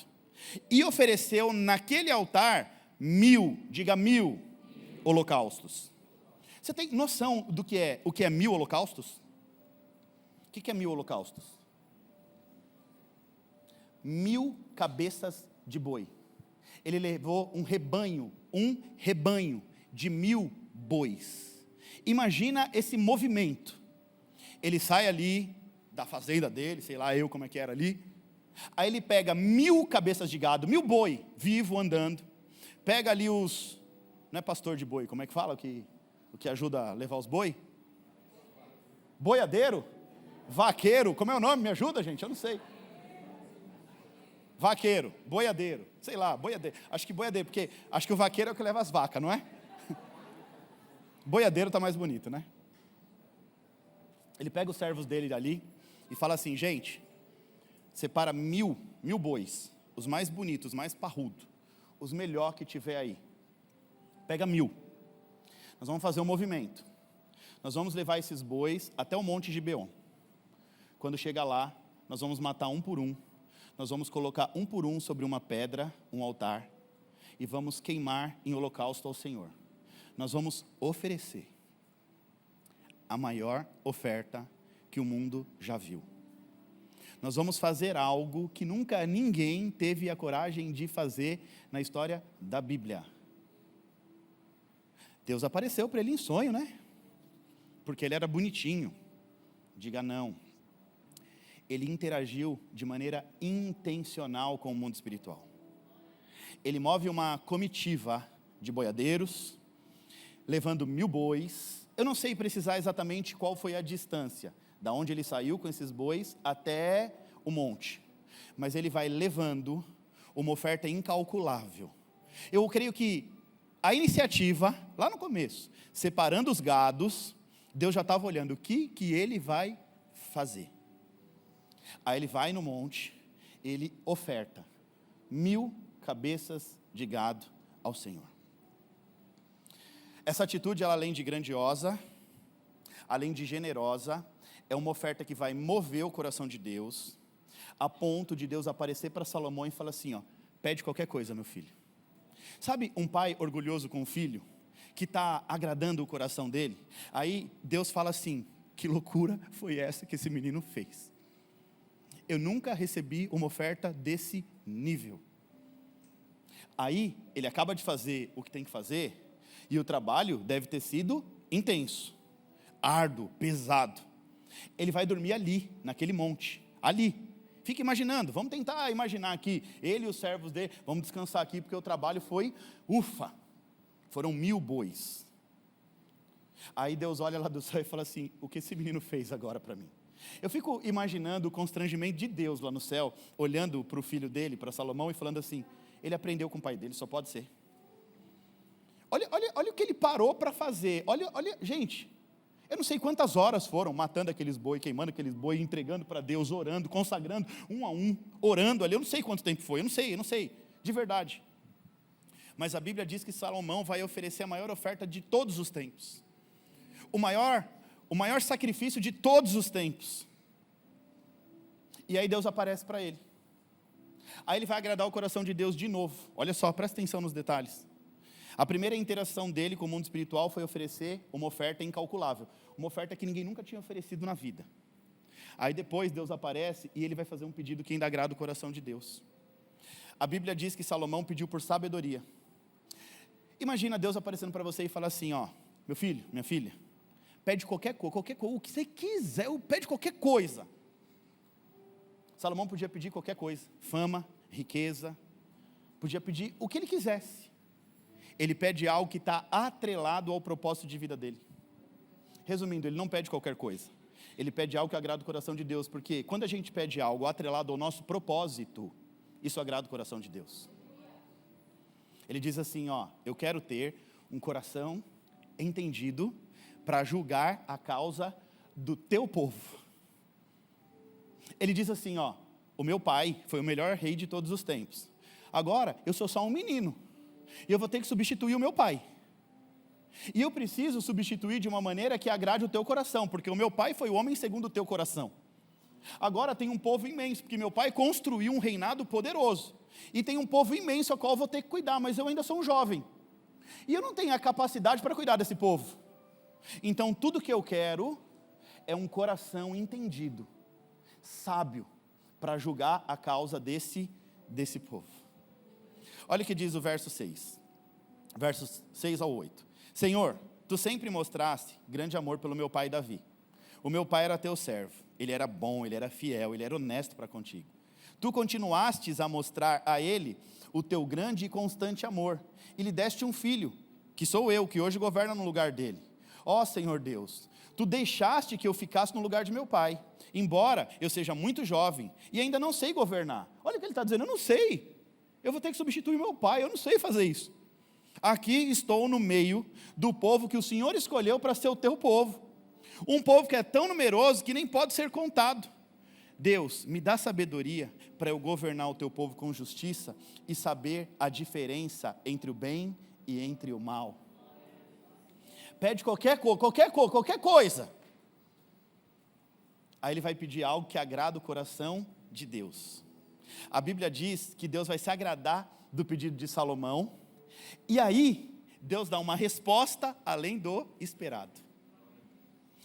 e ofereceu naquele altar 1000 holocaustos. Você tem noção do que é 1000 holocaustos? O que é 1000 holocaustos? 1000 cabeças de boi. Ele levou um rebanho de 1000 bois. Imagina esse movimento. Ele sai ali da fazenda dele, sei lá como é que era ali. Aí ele pega 1000 cabeças de gado, 1000 boi, vivo, andando. Pega ali os, não é pastor de boi, como é que fala? O que ajuda a levar os boi? Boiadeiro? Vaqueiro? Como é o nome? Me ajuda, gente? Eu não sei. Vaqueiro, boiadeiro, sei lá, boiadeiro. Acho que boiadeiro, porque acho que o vaqueiro é o que leva as vacas, não é? Boiadeiro está mais bonito, né? Ele pega os servos dele ali e fala assim, gente, separa 1000 bois, os mais bonitos, os mais parrudos, os melhores que tiver aí. Pega 1000. Nós vamos fazer um movimento. Nós vamos levar esses bois até o Monte Gibeon. Quando chegar lá, nós vamos matar um por um. Nós vamos colocar um por um sobre uma pedra, um altar, e vamos queimar em holocausto ao Senhor. Nós vamos oferecer a maior oferta que o mundo já viu. Nós vamos fazer algo que nunca ninguém teve a coragem de fazer na história da Bíblia. Deus apareceu para ele em sonho, né? Porque ele era bonitinho. Diga não. Ele interagiu de maneira intencional com o mundo espiritual. Ele move uma comitiva de boiadeiros, levando 1000 bois. Eu não sei precisar exatamente qual foi a distância, da onde ele saiu com esses bois até o monte. Mas ele vai levando uma oferta incalculável. Eu creio que a iniciativa, lá no começo, separando os gados, Deus já estava olhando o que ele vai fazer. Aí ele vai no monte, ele oferta 1000 cabeças de gado ao Senhor. Essa atitude, ela, além de grandiosa, além de generosa, é uma oferta que vai mover o coração de Deus, a ponto de Deus aparecer para Salomão e falar assim, ó, pede qualquer coisa, meu filho. Sabe um pai orgulhoso com o filho, que está agradando o coração dele? Aí Deus fala assim, que loucura foi essa que esse menino fez? Eu nunca recebi uma oferta desse nível. Aí ele acaba de fazer o que tem que fazer, e o trabalho deve ter sido intenso, árduo, pesado. Ele vai dormir ali, naquele monte, ali. Fica imaginando, vamos tentar imaginar aqui, ele e os servos dele, vamos descansar aqui, porque o trabalho foi, foram 1000 bois. Aí Deus olha lá do céu e fala assim, o que esse menino fez agora para mim? Eu fico imaginando o constrangimento de Deus lá no céu, olhando para o filho dele, para Salomão, e falando assim, ele aprendeu com o pai dele, só pode ser. Olha o que ele parou para fazer, olha, gente, eu não sei quantas horas foram matando aqueles boi, queimando aqueles boi, entregando para Deus, orando, consagrando, um a um, orando ali, eu não sei quanto tempo foi, eu não sei, de verdade. Mas a Bíblia diz que Salomão vai oferecer a maior oferta de todos os tempos. O maior sacrifício de todos os tempos. E aí Deus aparece para ele. Aí ele vai agradar o coração de Deus de novo. Olha só, presta atenção nos detalhes. A primeira interação dele com o mundo espiritual foi oferecer uma oferta incalculável. Uma oferta que ninguém nunca tinha oferecido na vida. Aí depois Deus aparece e ele vai fazer um pedido que ainda agrada o coração de Deus. A Bíblia diz que Salomão pediu por sabedoria. Imagina Deus aparecendo para você e falar assim, ó, meu filho, minha filha, pede qualquer coisa, o que você quiser, pede qualquer coisa. Salomão podia pedir qualquer coisa, fama, riqueza, podia pedir o que ele quisesse. Ele pede algo que está atrelado ao propósito de vida dele. Resumindo, ele não pede qualquer coisa. Ele pede algo que agrada o coração de Deus, porque quando a gente pede algo atrelado ao nosso propósito, isso agrada o coração de Deus. Ele diz assim, ó, eu quero ter um coração entendido para julgar a causa do teu povo. Ele diz assim, ó, o meu pai foi o melhor rei de todos os tempos. Agora, eu sou só um menino. E eu vou ter que substituir o meu pai. E eu preciso substituir de uma maneira que agrade o teu coração, porque o meu pai foi o homem segundo o teu coração. Agora tem um povo imenso, porque meu pai construiu um reinado poderoso. E tem um povo imenso ao qual eu vou ter que cuidar, mas eu ainda sou um jovem. E eu não tenho a capacidade para cuidar desse povo. Então tudo que eu quero é um coração entendido, sábio, para julgar a causa desse povo. Olha o que diz o verso 6, versos 6 ao 8. Senhor, tu sempre mostraste grande amor pelo meu pai Davi. O meu pai era teu servo, ele era bom, ele era fiel, ele era honesto para contigo. Tu continuastes a mostrar a ele o teu grande e constante amor, e lhe deste um filho, que sou eu, que hoje governa no lugar dele. Ó Senhor Deus, tu deixaste que eu ficasse no lugar de meu pai, embora eu seja muito jovem, e ainda não sei governar. Olha o que ele está dizendo, eu não sei, eu vou ter que substituir meu pai, eu não sei fazer isso. Aqui estou no meio do povo que o Senhor escolheu para ser o teu povo, um povo que é tão numeroso que nem pode ser contado. Deus, me dá sabedoria para eu governar o teu povo com justiça e saber a diferença entre o bem e entre o mal. Pede qualquer coisa. Aí ele vai pedir algo que agrada o coração de Deus. A Bíblia diz que Deus vai se agradar do pedido de Salomão, e aí Deus dá uma resposta além do esperado.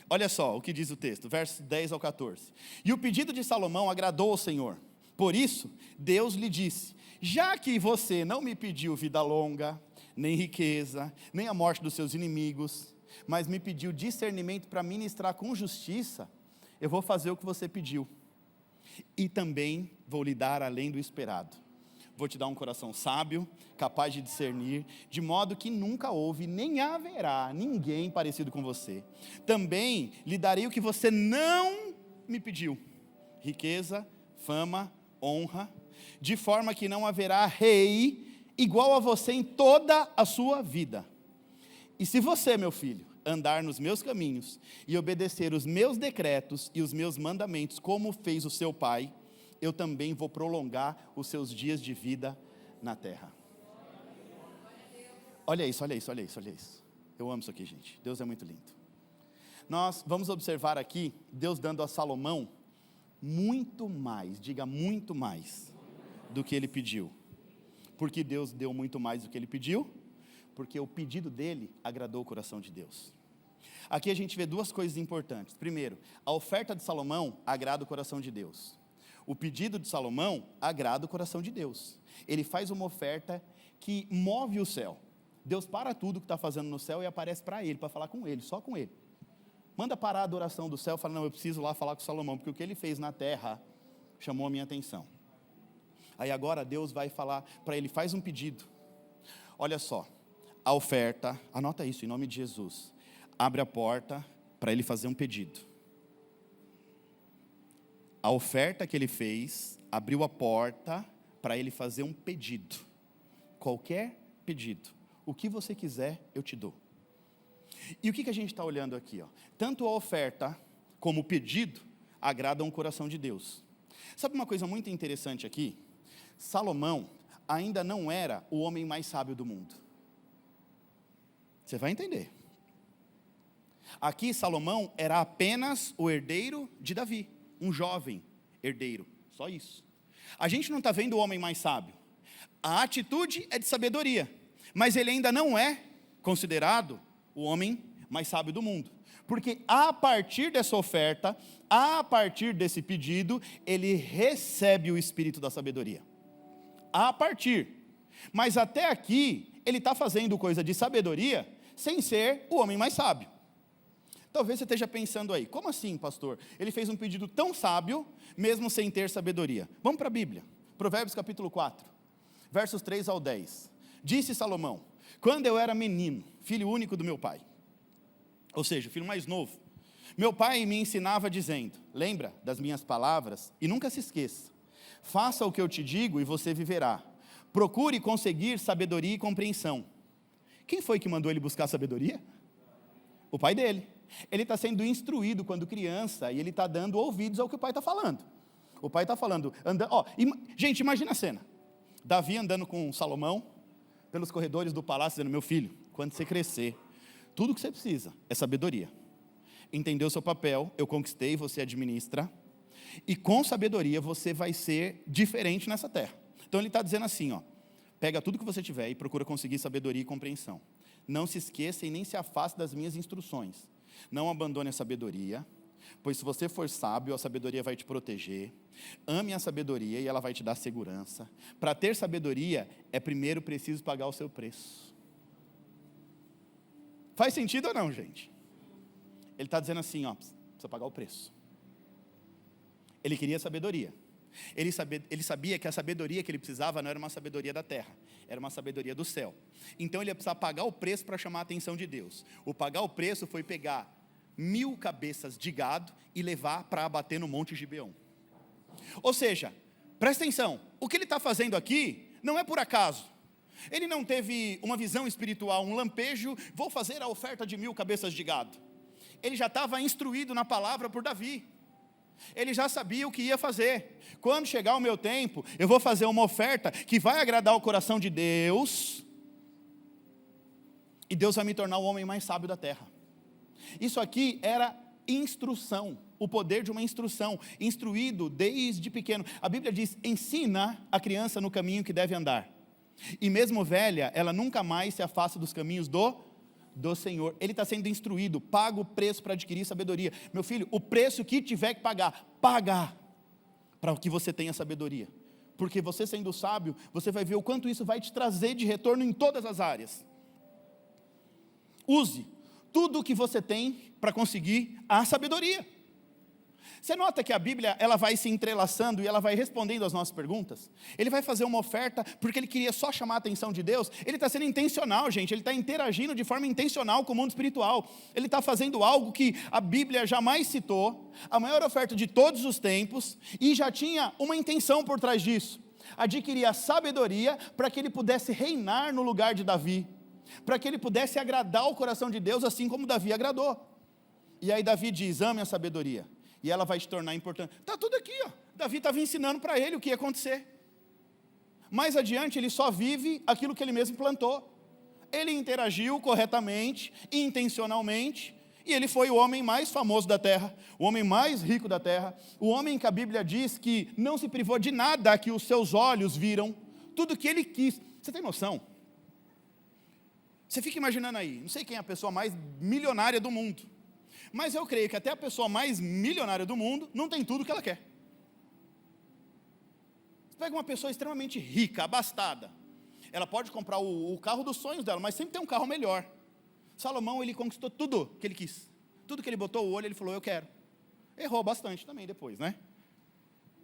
Olha só o que diz o texto, versos 10 ao 14. E o pedido de Salomão agradou ao Senhor. Por isso, Deus lhe disse, já que você não me pediu vida longa, nem riqueza, nem a morte dos seus inimigos, mas me pediu discernimento para ministrar com justiça, eu vou fazer o que você pediu. E também vou lhe dar além do esperado. Vou te dar um coração sábio, capaz de discernir, de modo que nunca houve, nem haverá ninguém parecido com você. Também lhe darei o que você não me pediu, riqueza, fama, honra, de forma que não haverá rei igual a você em toda a sua vida. E se você, meu filho, andar nos meus caminhos e obedecer os meus decretos e os meus mandamentos, como fez o seu pai, eu também vou prolongar os seus dias de vida na terra. Olha isso, olha isso, olha isso, olha isso. Eu amo isso aqui, gente. Deus é muito lindo. Nós vamos observar aqui, Deus dando a Salomão muito mais, diga muito mais, do que ele pediu. Por que Deus deu muito mais do que ele pediu? Porque o pedido dele agradou o coração de Deus. Aqui a gente vê duas coisas importantes. Primeiro, a oferta de Salomão agrada o coração de Deus. O pedido de Salomão agrada o coração de Deus. Ele faz uma oferta que move o céu. Deus para tudo que está fazendo no céu e aparece para ele, para falar com ele, só com ele. Manda parar a adoração do céu, fala, não, eu preciso lá falar com Salomão, porque o que ele fez na terra chamou a minha atenção. Aí agora Deus vai falar para ele, faz um pedido. Olha só, a oferta, anota isso em nome de Jesus. Abre a porta para ele fazer um pedido. A oferta que ele fez, abriu a porta para ele fazer um pedido. Qualquer pedido. O que você quiser, eu te dou. E o que a gente está olhando aqui? Ó? Tanto a oferta como o pedido agradam o coração de Deus. Sabe uma coisa muito interessante aqui? Salomão ainda não era o homem mais sábio do mundo. Você vai entender. Aqui Salomão era apenas o herdeiro de Davi, um jovem herdeiro, só isso. A gente não está vendo o homem mais sábio. A atitude é de sabedoria, mas ele ainda não é considerado o homem mais sábio do mundo. Porque a partir dessa oferta, a partir desse pedido, ele recebe o espírito da sabedoria. A partir. Mas até aqui, ele está fazendo coisa de sabedoria, sem ser o homem mais sábio. Talvez você esteja pensando aí, como assim, pastor? Ele fez um pedido tão sábio, mesmo sem ter sabedoria. Vamos para a Bíblia. Provérbios capítulo 4, versos 3 ao 10. Disse Salomão, quando eu era menino, filho único do meu pai, ou seja, filho mais novo, meu pai me ensinava dizendo, lembra das minhas palavras e nunca se esqueça, faça o que eu te digo e você viverá, procure conseguir sabedoria e compreensão. Quem foi que mandou ele buscar sabedoria? O pai dele. Ele está sendo instruído quando criança e ele está dando ouvidos ao que o pai está falando. O pai está falando, gente, imagina a cena, Davi andando com Salomão, pelos corredores do palácio, dizendo, meu filho, quando você crescer, tudo que você precisa é sabedoria. Entendeu o seu papel, eu conquistei, você administra, e com sabedoria você vai ser diferente nessa terra. Então ele está dizendo assim, pega tudo que você tiver e procura conseguir sabedoria e compreensão. Não se esqueça e nem se afaste das minhas instruções. Não abandone a sabedoria, pois se você for sábio, a sabedoria vai te proteger. Ame a sabedoria e ela vai te dar segurança. Para ter sabedoria, é primeiro preciso pagar o seu preço. Faz sentido ou não, gente? Ele está dizendo assim, precisa pagar o preço. Ele queria sabedoria. Ele sabia que a sabedoria que ele precisava não era uma sabedoria da terra, era uma sabedoria do céu. Então ele ia precisar pagar o preço para chamar a atenção de Deus. O pagar o preço foi pegar 1000 cabeças de gado e levar para abater no Monte Gibeão. Ou seja, presta atenção, o que ele está fazendo aqui não é por acaso. Ele não teve uma visão espiritual, um lampejo, vou fazer a oferta de 1000 cabeças de gado. Ele já estava instruído na palavra por Davi. Ele já sabia o que ia fazer. Quando chegar o meu tempo, eu vou fazer uma oferta que vai agradar o coração de Deus. E Deus vai me tornar o homem mais sábio da terra. Isso aqui era instrução, o poder de uma instrução, instruído desde pequeno. A Bíblia diz, ensina a criança no caminho que deve andar. E mesmo velha, ela nunca mais se afasta dos caminhos do Senhor. Ele está sendo instruído, paga o preço para adquirir sabedoria. Meu filho, o preço que tiver que pagar, paga, para que você tenha sabedoria. Porque você sendo sábio, você vai ver o quanto isso vai te trazer de retorno em todas as áreas. Use tudo o que você tem para conseguir a sabedoria. Você nota que a Bíblia, ela vai se entrelaçando e ela vai respondendo às nossas perguntas. Ele vai fazer uma oferta porque ele queria só chamar a atenção de Deus. Ele está sendo intencional, gente. Ele está interagindo de forma intencional com o mundo espiritual. Ele está fazendo algo que a Bíblia jamais citou, a maior oferta de todos os tempos, e já tinha uma intenção por trás disso. Adquirir a sabedoria para que ele pudesse reinar no lugar de Davi, para que ele pudesse agradar o coração de Deus, assim como Davi agradou. E aí Davi diz, ame a sabedoria. E ela vai te tornar importante. Está tudo aqui, Davi estava ensinando para ele o que ia acontecer. mais adiante ele só vive aquilo que ele mesmo plantou. Ele interagiu corretamente, intencionalmente, e ele foi o homem mais famoso da terra, o homem mais rico da terra, o homem que a Bíblia diz que não se privou de nada que os seus olhos viram, tudo que ele quis. Você tem noção? Você fica imaginando aí, não sei quem é a pessoa mais milionária do mundo, mas eu creio que até a pessoa mais milionária do mundo não tem tudo que ela quer. Você pega uma pessoa extremamente rica, abastada, ela pode comprar o carro dos sonhos dela, mas sempre tem um carro melhor. Salomão, ele conquistou tudo que ele quis. Tudo que ele botou o olho, ele falou, eu quero. Errou bastante também depois, né?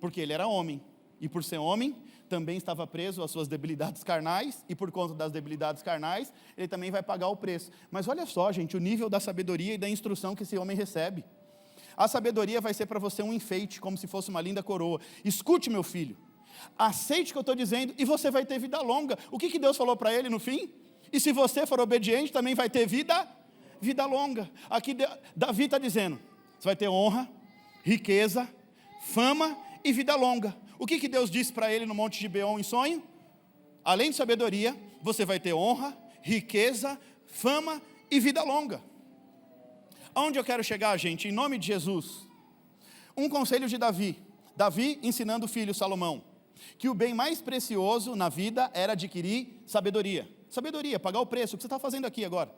Porque ele era homem. E por ser homem, também estava preso às suas debilidades carnais. E por conta das debilidades carnais, ele também vai pagar o preço. Mas olha só, gente, o nível da sabedoria e da instrução que esse homem recebe. A sabedoria vai ser para você um enfeite, como se fosse uma linda coroa. Escute, meu filho. Aceite o que eu estou dizendo e você vai ter vida longa. O que Deus falou para ele no fim? E se você for obediente, também vai ter vida longa. Aqui Davi está dizendo, você vai ter honra, riqueza, fama e vida longa. O que Deus disse para ele no Monte Gibeon em sonho? Além de sabedoria, você vai ter honra, riqueza, fama e vida longa. Aonde eu quero chegar, gente? Em nome de Jesus. Um conselho de Davi. Davi ensinando o filho Salomão, que o bem mais precioso na vida era adquirir sabedoria. Sabedoria, pagar o preço, o que você está fazendo aqui agora?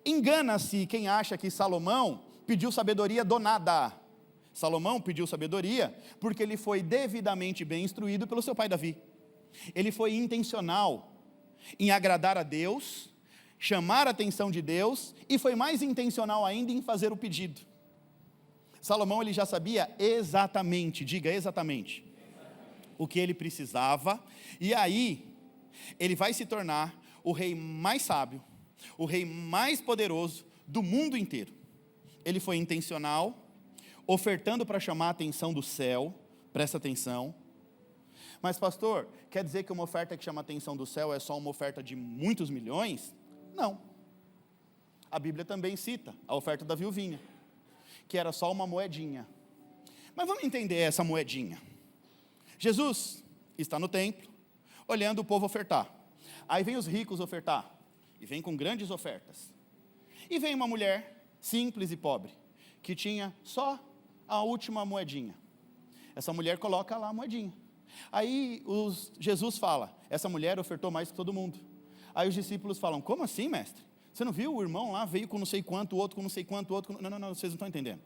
Engana-se quem acha que Salomão pediu sabedoria do nada. Salomão pediu sabedoria porque ele foi devidamente bem instruído pelo seu pai Davi. Ele foi intencional em agradar a Deus, chamar a atenção de Deus, e foi mais intencional ainda em fazer o pedido. Salomão, ele já sabia exatamente, diga exatamente, o que ele precisava, e aí ele vai se tornar o rei mais sábio, o rei mais poderoso do mundo inteiro. Ele foi intencional, ofertando para chamar a atenção do céu, presta atenção. Mas pastor, quer dizer que uma oferta que chama a atenção do céu é só uma oferta de muitos milhões? Não. A Bíblia também cita a oferta da viuvinha, que era só uma moedinha. Mas vamos entender essa moedinha. Jesus está no templo, olhando o povo ofertar. Aí vem os ricos ofertar, e vem com grandes ofertas. E vem uma mulher simples e pobre, que tinha só a última moedinha. Essa mulher coloca lá a moedinha. Aí Jesus fala, essa mulher ofertou mais que todo mundo. Aí os discípulos falam, como assim, mestre? Você não viu o irmão lá, veio com não sei quanto, o outro com não sei quanto, o outro com... Não, vocês não estão entendendo.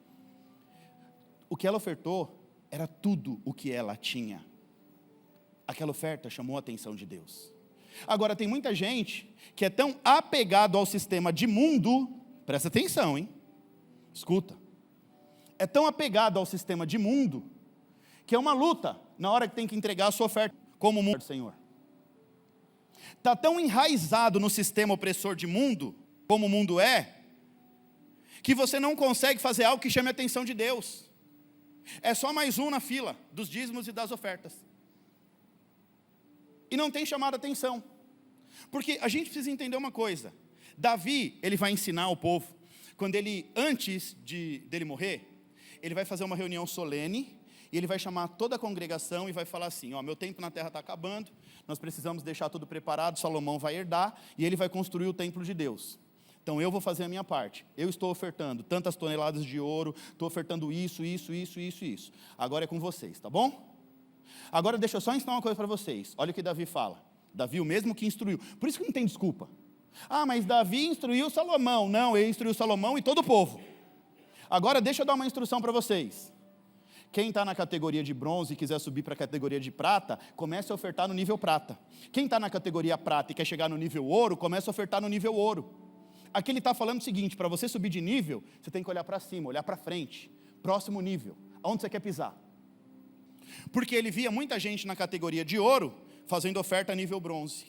O que ela ofertou era tudo o que ela tinha. Aquela oferta chamou a atenção de Deus. Agora, tem muita gente que é tão apegado ao sistema de mundo, presta atenção, hein? Escuta. É tão apegado ao sistema de mundo, que é uma luta na hora que tem que entregar a sua oferta como mundo, Senhor. Está tão enraizado no sistema opressor de mundo, como o mundo é, que você não consegue fazer algo que chame a atenção de Deus. É só mais um na fila dos dízimos e das ofertas. E não tem chamado a atenção. Porque a gente precisa entender uma coisa. Davi, ele vai ensinar o povo, quando ele, antes dele morrer, ele vai fazer uma reunião solene, e ele vai chamar toda a congregação e vai falar assim, ó, meu tempo na terra está acabando, nós precisamos deixar tudo preparado, Salomão vai herdar, e ele vai construir o templo de Deus. Então eu vou fazer a minha parte, eu estou ofertando tantas toneladas de ouro, estou ofertando isso. Agora é com vocês, tá bom? Agora deixa eu só ensinar uma coisa para vocês, olha o que Davi fala. Davi o mesmo que instruiu, por isso que não tem desculpa. Ah, mas Davi instruiu Salomão. Não, ele instruiu Salomão e todo o povo. Agora deixa eu dar uma instrução para vocês. Quem está na categoria de bronze e quiser subir para a categoria de prata, comece a ofertar no nível prata. Quem está na categoria prata e quer chegar no nível ouro, comece a ofertar no nível ouro. Aqui ele está falando o seguinte, para você subir de nível, você tem que olhar para cima, olhar para frente, próximo nível, aonde você quer pisar. Porque ele via muita gente na categoria de ouro, fazendo oferta a nível bronze.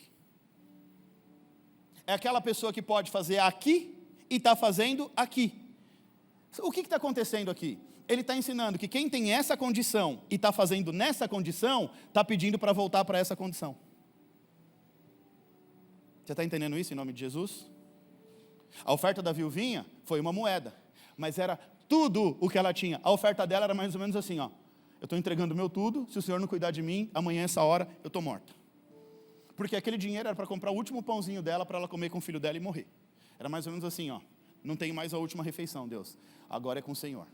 É aquela pessoa que pode fazer aqui, e está fazendo aqui. O que está acontecendo aqui? Ele está ensinando que quem tem essa condição, e está fazendo nessa condição, está pedindo para voltar para essa condição. Você está entendendo isso em nome de Jesus? A oferta da viuvinha foi uma moeda, mas era tudo o que ela tinha. A oferta dela era mais ou menos assim, ó. Eu estou entregando o meu tudo, se o Senhor não cuidar de mim, amanhã essa hora eu estou morta. Porque aquele dinheiro era para comprar o último pãozinho dela, para ela comer com o filho dela e morrer. Era mais ou menos assim, ó. Não tem mais a última refeição, Deus. Agora é com o Senhor.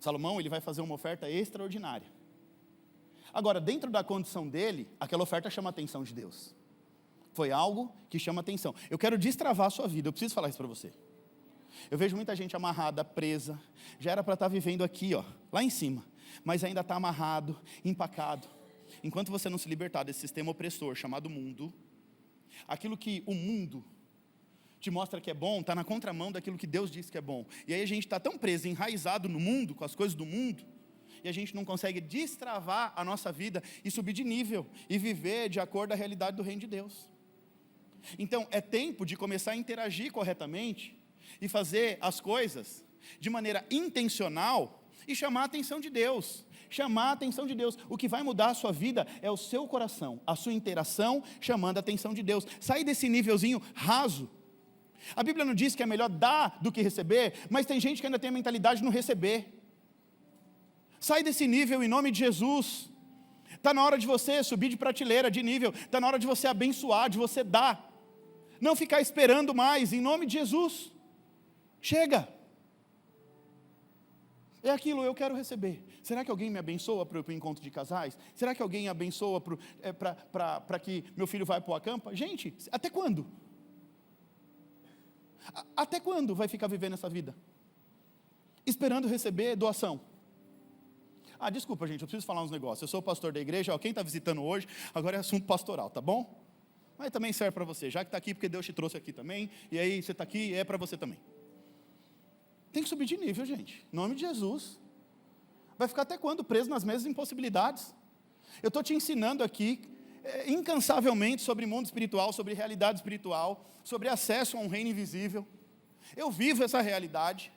Salomão, ele vai fazer uma oferta extraordinária. Agora, dentro da condição dele, aquela oferta chama a atenção de Deus. Foi algo que chama a atenção. Eu quero destravar a sua vida, eu preciso falar isso para você. Eu vejo muita gente amarrada, presa. Já era para estar vivendo aqui, ó, lá em cima. Mas ainda está amarrado, empacado. Enquanto você não se libertar desse sistema opressor chamado mundo, aquilo que o mundo te mostra que é bom, está na contramão daquilo que Deus diz que é bom. E aí a gente está tão preso, enraizado no mundo, com as coisas do mundo, e a gente não consegue destravar a nossa vida e subir de nível, e viver de acordo com a realidade do reino de Deus. Então, é tempo de começar a interagir corretamente, e fazer as coisas de maneira intencional, e chamar a atenção de Deus. Chamar a atenção de Deus. O que vai mudar a sua vida é o seu coração, a sua interação chamando a atenção de Deus. Sair desse nívelzinho raso. A Bíblia não diz que é melhor dar do que receber, mas tem gente que ainda tem a mentalidade de não receber. Sai desse nível em nome de Jesus. Está na hora de você subir de prateleira, de nível. Está na hora de você abençoar, de você dar. Não ficar esperando mais, em nome de Jesus. Chega. É aquilo, eu quero receber. Será que alguém me abençoa para o encontro de casais? Será que alguém abençoa para que meu filho vá para o acampa? Gente, até quando? Até quando vai ficar vivendo essa vida? Esperando receber doação. Desculpa, gente, eu preciso falar uns negócios. Eu sou o pastor da igreja, quem está visitando hoje, agora é assunto pastoral, tá bom? Mas também serve para você, já que está aqui, porque Deus te trouxe aqui também, e aí você está aqui, é para você também. Tem que subir de nível, gente. Em nome de Jesus. Vai ficar até quando preso nas mesmas impossibilidades? Eu estou te ensinando aqui, incansavelmente, sobre mundo espiritual, sobre realidade espiritual, sobre acesso a um reino invisível. Eu vivo essa realidade.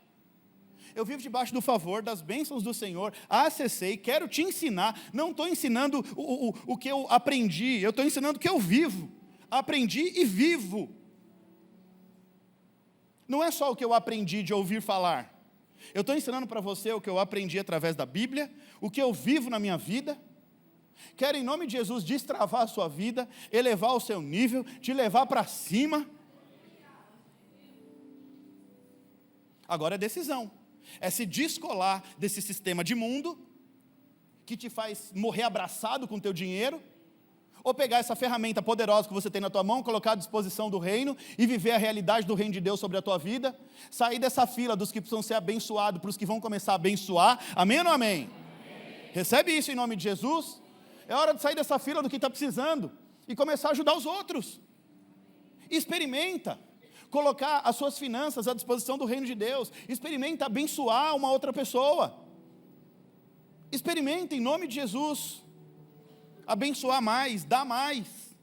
Eu vivo debaixo do favor, das bênçãos do Senhor. Acessei, quero te ensinar. Não estou ensinando o que eu aprendi, eu estou ensinando o que eu vivo. Aprendi e vivo. Não é só o que eu aprendi de ouvir falar. Eu estou ensinando para você o que eu aprendi através da Bíblia, o que eu vivo na minha vida. Quero, em nome de Jesus, destravar a sua vida, elevar o seu nível, te levar para cima. Agora é decisão. É se descolar desse sistema de mundo, que te faz morrer abraçado com o teu dinheiro, ou pegar essa ferramenta poderosa que você tem na tua mão, colocar à disposição do reino e viver a realidade do reino de Deus sobre a tua vida, sair dessa fila dos que precisam ser abençoados para os que vão começar a abençoar, amém ou não amém? Amém. Recebe isso em nome de Jesus. É hora de sair dessa fila do que está precisando e começar a ajudar os outros. Experimenta colocar as suas finanças à disposição do reino de Deus, experimenta abençoar uma outra pessoa, experimenta em nome de Jesus abençoar mais, dar mais.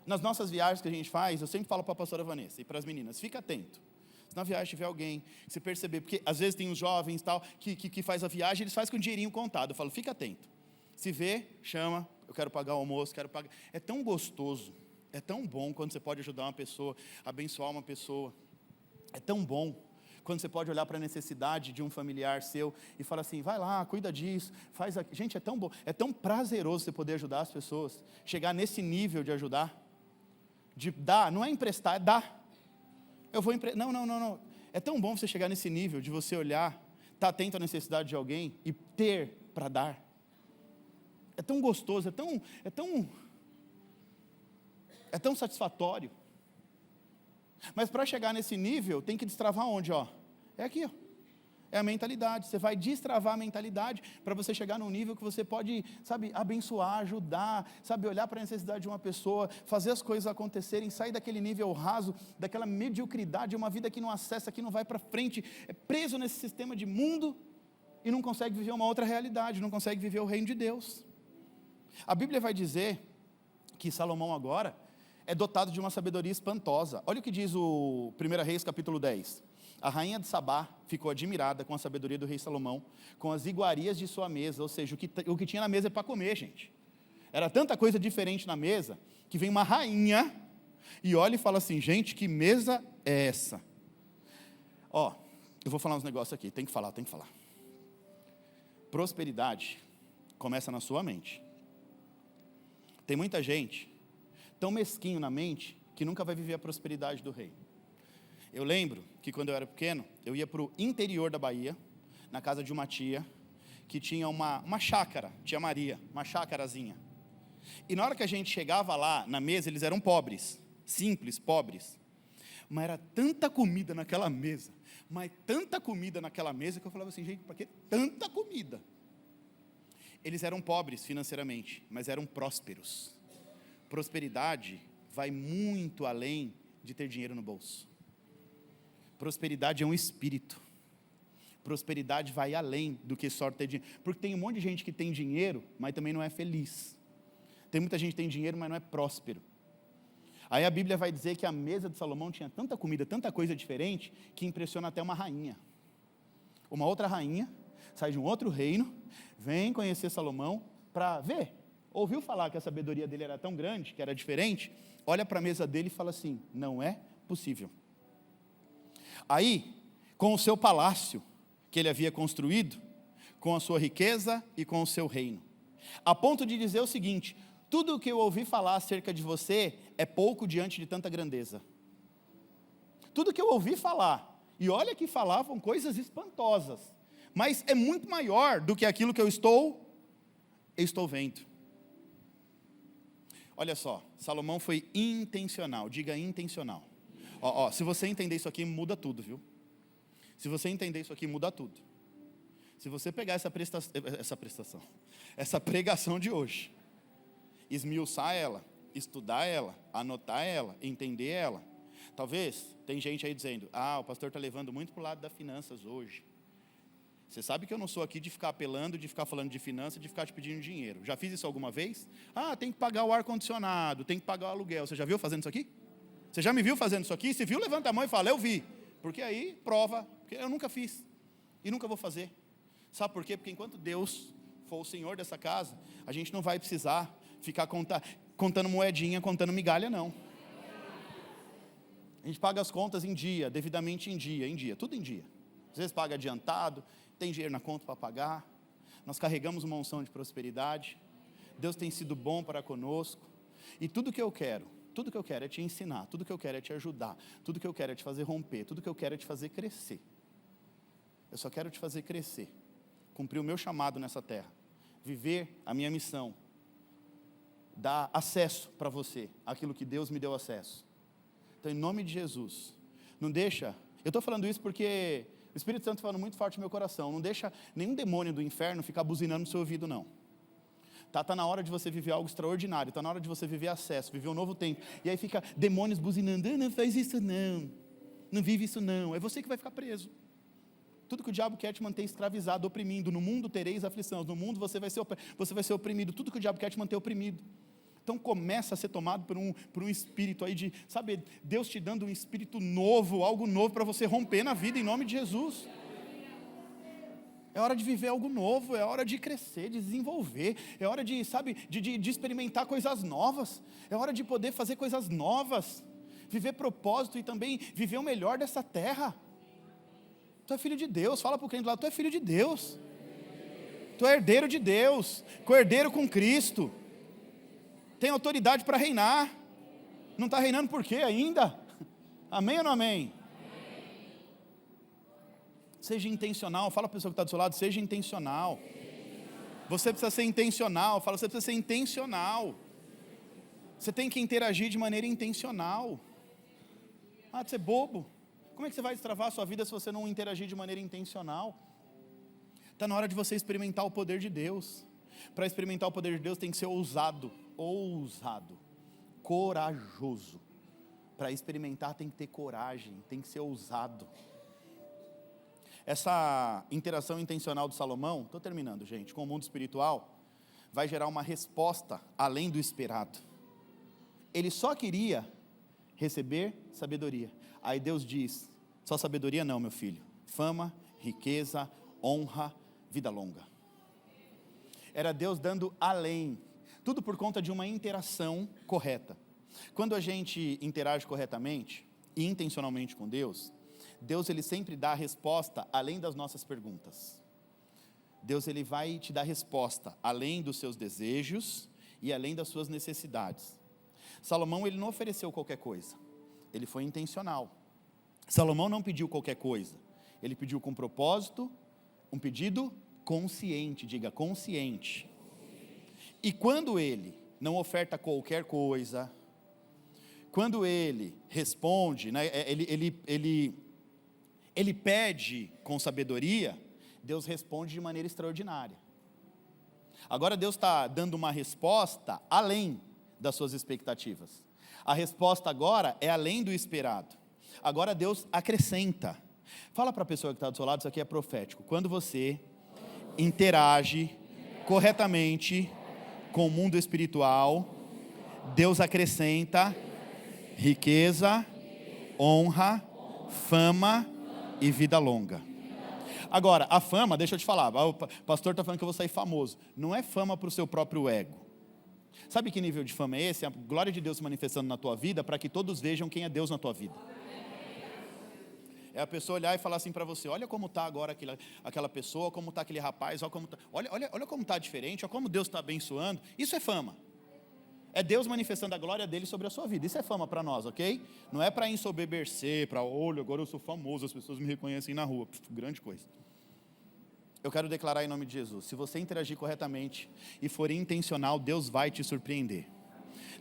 Nas nossas viagens que a gente faz, eu sempre falo para a pastora Vanessa e para as meninas, fica atento. Se na viagem tiver alguém, se perceber, porque às vezes tem os jovens tal, que faz a viagem, eles fazem com o dinheirinho contado. Eu falo, fica atento. Se vê, chama, eu quero pagar o almoço, quero pagar. É tão gostoso, é tão bom quando você pode ajudar uma pessoa, abençoar uma pessoa. É tão bom quando você pode olhar para a necessidade de um familiar seu e falar assim, vai lá, cuida disso, faz aqui. Gente, é tão bom, é tão prazeroso você poder ajudar as pessoas, chegar nesse nível de ajudar, de dar, não é emprestar, é dar. Eu vou emprestar, não. É tão bom você chegar nesse nível de você olhar, estar atento à necessidade de alguém e ter para dar. É tão gostoso, é tão satisfatório. Mas para chegar nesse nível, tem que destravar onde? É aqui, é a mentalidade. Você vai destravar a mentalidade para você chegar num nível que você pode, abençoar, ajudar, olhar para a necessidade de uma pessoa, fazer as coisas acontecerem, sair daquele nível raso, daquela mediocridade, uma vida que não acessa, que não vai para frente, é preso nesse sistema de mundo e não consegue viver uma outra realidade, não consegue viver o reino de Deus. A Bíblia vai dizer que Salomão agora é dotado de uma sabedoria espantosa. Olha o que diz o 1 Reis capítulo 10. A rainha de Sabá ficou admirada com a sabedoria do rei Salomão, com as iguarias de sua mesa, ou seja, o que tinha na mesa é para comer, gente. Era tanta coisa diferente na mesa, que vem uma rainha, e olha e fala assim, gente, que mesa é essa? Eu vou falar uns negócios aqui, tem que falar. Prosperidade começa na sua mente. Tem muita gente tão mesquinho na mente que nunca vai viver a prosperidade do reino. Eu lembro que quando eu era pequeno, eu ia para o interior da Bahia, na casa de uma tia, que tinha uma chácara, tia Maria, uma chácarazinha. E na hora que a gente chegava lá, na mesa, eles eram pobres, simples, pobres. Mas era tanta comida naquela mesa, mas tanta comida naquela mesa, que eu falava assim, gente, para que tanta comida? Eles eram pobres financeiramente, mas eram prósperos. Prosperidade vai muito além de ter dinheiro no bolso. Prosperidade é um espírito. Prosperidade vai além do que só ter dinheiro. Porque tem um monte de gente que tem dinheiro, mas também não é feliz. Tem muita gente que tem dinheiro, mas não é próspero. Aí a Bíblia vai dizer que a mesa de Salomão tinha tanta comida, tanta coisa diferente, que impressiona até uma rainha. Uma outra rainha sai de um outro reino, vem conhecer Salomão para ver. Ouviu falar que a sabedoria dele era tão grande, que era diferente, olha para a mesa dele e fala assim, não é possível. Aí, com o seu palácio, que ele havia construído, com a sua riqueza e com o seu reino, a ponto de dizer o seguinte, tudo o que eu ouvi falar acerca de você é pouco diante de tanta grandeza. Tudo que eu ouvi falar, e olha que falavam coisas espantosas, mas é muito maior do que aquilo que eu estou vendo. Olha só, Salomão foi intencional, diga intencional. Se você entender isso aqui, muda tudo, viu? Se você entender isso aqui, muda tudo. Se você pegar essa pregação de hoje, esmiuçar ela, estudar ela, anotar ela, entender ela. Talvez, tem gente aí dizendo, o pastor está levando muito para o lado das finanças hoje. Você sabe que eu não sou aqui de ficar apelando, de ficar falando de finanças, de ficar te pedindo dinheiro. Já fiz isso alguma vez? Tem que pagar o ar-condicionado, tem que pagar o aluguel. Você já viu fazendo isso aqui? Você já me viu fazendo isso aqui? Se viu, levanta a mão e fala, eu vi. Porque aí, prova, porque eu nunca fiz. E nunca vou fazer. Sabe por quê? Porque enquanto Deus for o Senhor dessa casa, a gente não vai precisar ficar contando moedinha, contando migalha, não. A gente paga as contas em dia, devidamente em dia, tudo em dia. Às vezes paga adiantado, tem dinheiro na conta para pagar. Nós carregamos uma unção de prosperidade. Deus tem sido bom para conosco. E tudo que eu quero é te ensinar, tudo que eu quero é te ajudar, tudo que eu quero é te fazer romper, tudo que eu quero é te fazer crescer. Eu só quero te fazer crescer, cumprir o meu chamado nessa terra, viver a minha missão, dar acesso para você, aquilo que Deus me deu acesso. Então, em nome de Jesus, não deixa, eu estou falando isso porque o Espírito Santo está falando muito forte no meu coração, não deixa nenhum demônio do inferno ficar buzinando no seu ouvido, não. Está na hora de você viver algo extraordinário, está na hora de você viver acesso, viver um novo tempo, e aí fica demônios buzinando, não faz isso não vive isso não, é você que vai ficar preso. Tudo que o diabo quer te manter escravizado, oprimindo, no mundo tereis aflição, no mundo você vai ser oprimido, tudo que o diabo quer te manter oprimido. Então começa a ser tomado por um espírito aí de, sabe, Deus te dando um espírito novo, algo novo para você romper na vida em nome de Jesus. É hora de viver algo novo, é hora de crescer, de desenvolver, é hora de, sabe, de experimentar coisas novas, é hora de poder fazer coisas novas, viver propósito e também viver o melhor dessa terra. Tu é filho de Deus, fala para o crente lá, tu é filho de Deus, tu é herdeiro de Deus, co-herdeiro com Cristo, tem autoridade para reinar, não está reinando por quê ainda? Amém ou não amém? Seja intencional, fala para a pessoa que está do seu lado, seja intencional. Você precisa ser intencional, fala, você precisa ser intencional. Você tem que interagir de maneira intencional. De ser bobo. Como é que você vai destravar a sua vida se você não interagir de maneira intencional? Está na hora de você experimentar o poder de Deus. Para experimentar o poder de Deus tem que ser ousado, corajoso. Para experimentar tem que ter coragem, tem que ser ousado. Essa interação intencional de Salomão, estou terminando, gente, com o mundo espiritual, vai gerar uma resposta além do esperado. Ele só queria receber sabedoria. Aí Deus diz, só sabedoria não, meu filho, fama, riqueza, honra, vida longa. Era Deus dando além, tudo por conta de uma interação correta. Quando a gente interage corretamente e intencionalmente com Deus, ele sempre dá a resposta além das nossas perguntas. Deus ele vai te dar resposta além dos seus desejos e além das suas necessidades. Salomão, ele não ofereceu qualquer coisa, ele foi intencional. Salomão não pediu qualquer coisa, ele pediu com propósito, um pedido consciente, diga consciente. E quando ele não oferta qualquer coisa, quando ele responde, né, ele pede com sabedoria, Deus responde de maneira extraordinária. Agora Deus está dando uma resposta além das suas expectativas. A resposta agora é além do esperado. Agora Deus acrescenta. Fala para a pessoa que está do seu lado, isso aqui é profético. Quando você interage corretamente com o mundo espiritual, Deus acrescenta riqueza, honra, fama e vida longa. Agora, a fama, deixa eu te falar, o pastor está falando que eu vou sair famoso. Não é fama para o seu próprio ego. Sabe que nível de fama é esse? A glória de Deus se manifestando na tua vida para que todos vejam quem é Deus na tua vida. É a pessoa olhar e falar assim para você, olha como está agora aquela pessoa, como está aquele rapaz, olha como está diferente, olha como Deus está abençoando. Isso é fama. É Deus manifestando a glória dele sobre a sua vida. Isso é fama para nós, ok? Não é para ensoberbecer, para olha, agora eu sou famoso, as pessoas me reconhecem na rua. Grande coisa. Eu quero declarar em nome de Jesus, se você interagir corretamente e for intencional, Deus vai te surpreender.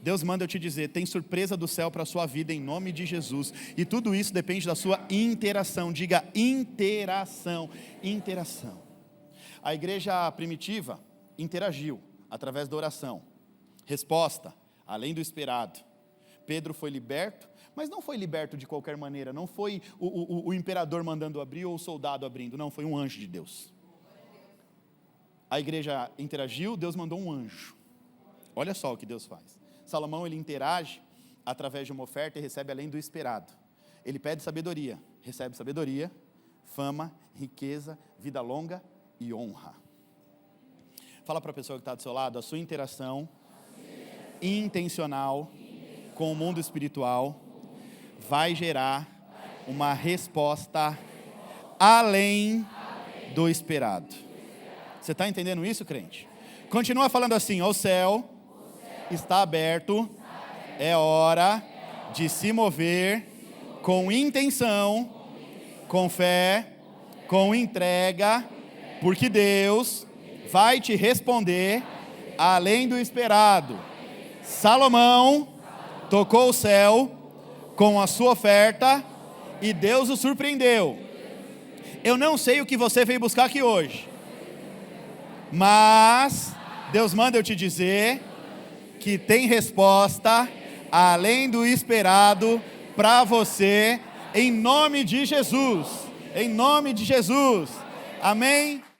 Deus manda eu te dizer, tem surpresa do céu para a sua vida em nome de Jesus. E tudo isso depende da sua interação. Diga interação, interação. A igreja primitiva interagiu através da oração. Resposta, além do esperado. Pedro foi liberto, mas não foi liberto de qualquer maneira. Não foi o imperador mandando abrir ou o soldado abrindo. Não, foi um anjo de Deus. A igreja interagiu, Deus mandou um anjo. Olha só o que Deus faz. Salomão, ele interage através de uma oferta e recebe além do esperado. Ele pede sabedoria, recebe sabedoria, fama, riqueza, vida longa e honra. Fala para a pessoa que está do seu lado, a sua interação intencional com o mundo espiritual vai gerar uma resposta além do esperado. Você está entendendo isso, crente? Continua falando assim, o céu está aberto, é hora de se mover com intenção, com fé, com entrega, porque Deus vai te responder além do esperado. Salomão tocou o céu com a sua oferta e Deus o surpreendeu. Eu não sei o que você veio buscar aqui hoje, mas Deus manda eu te dizer que tem resposta além do esperado para você, em nome de Jesus. Em nome de Jesus. Amém?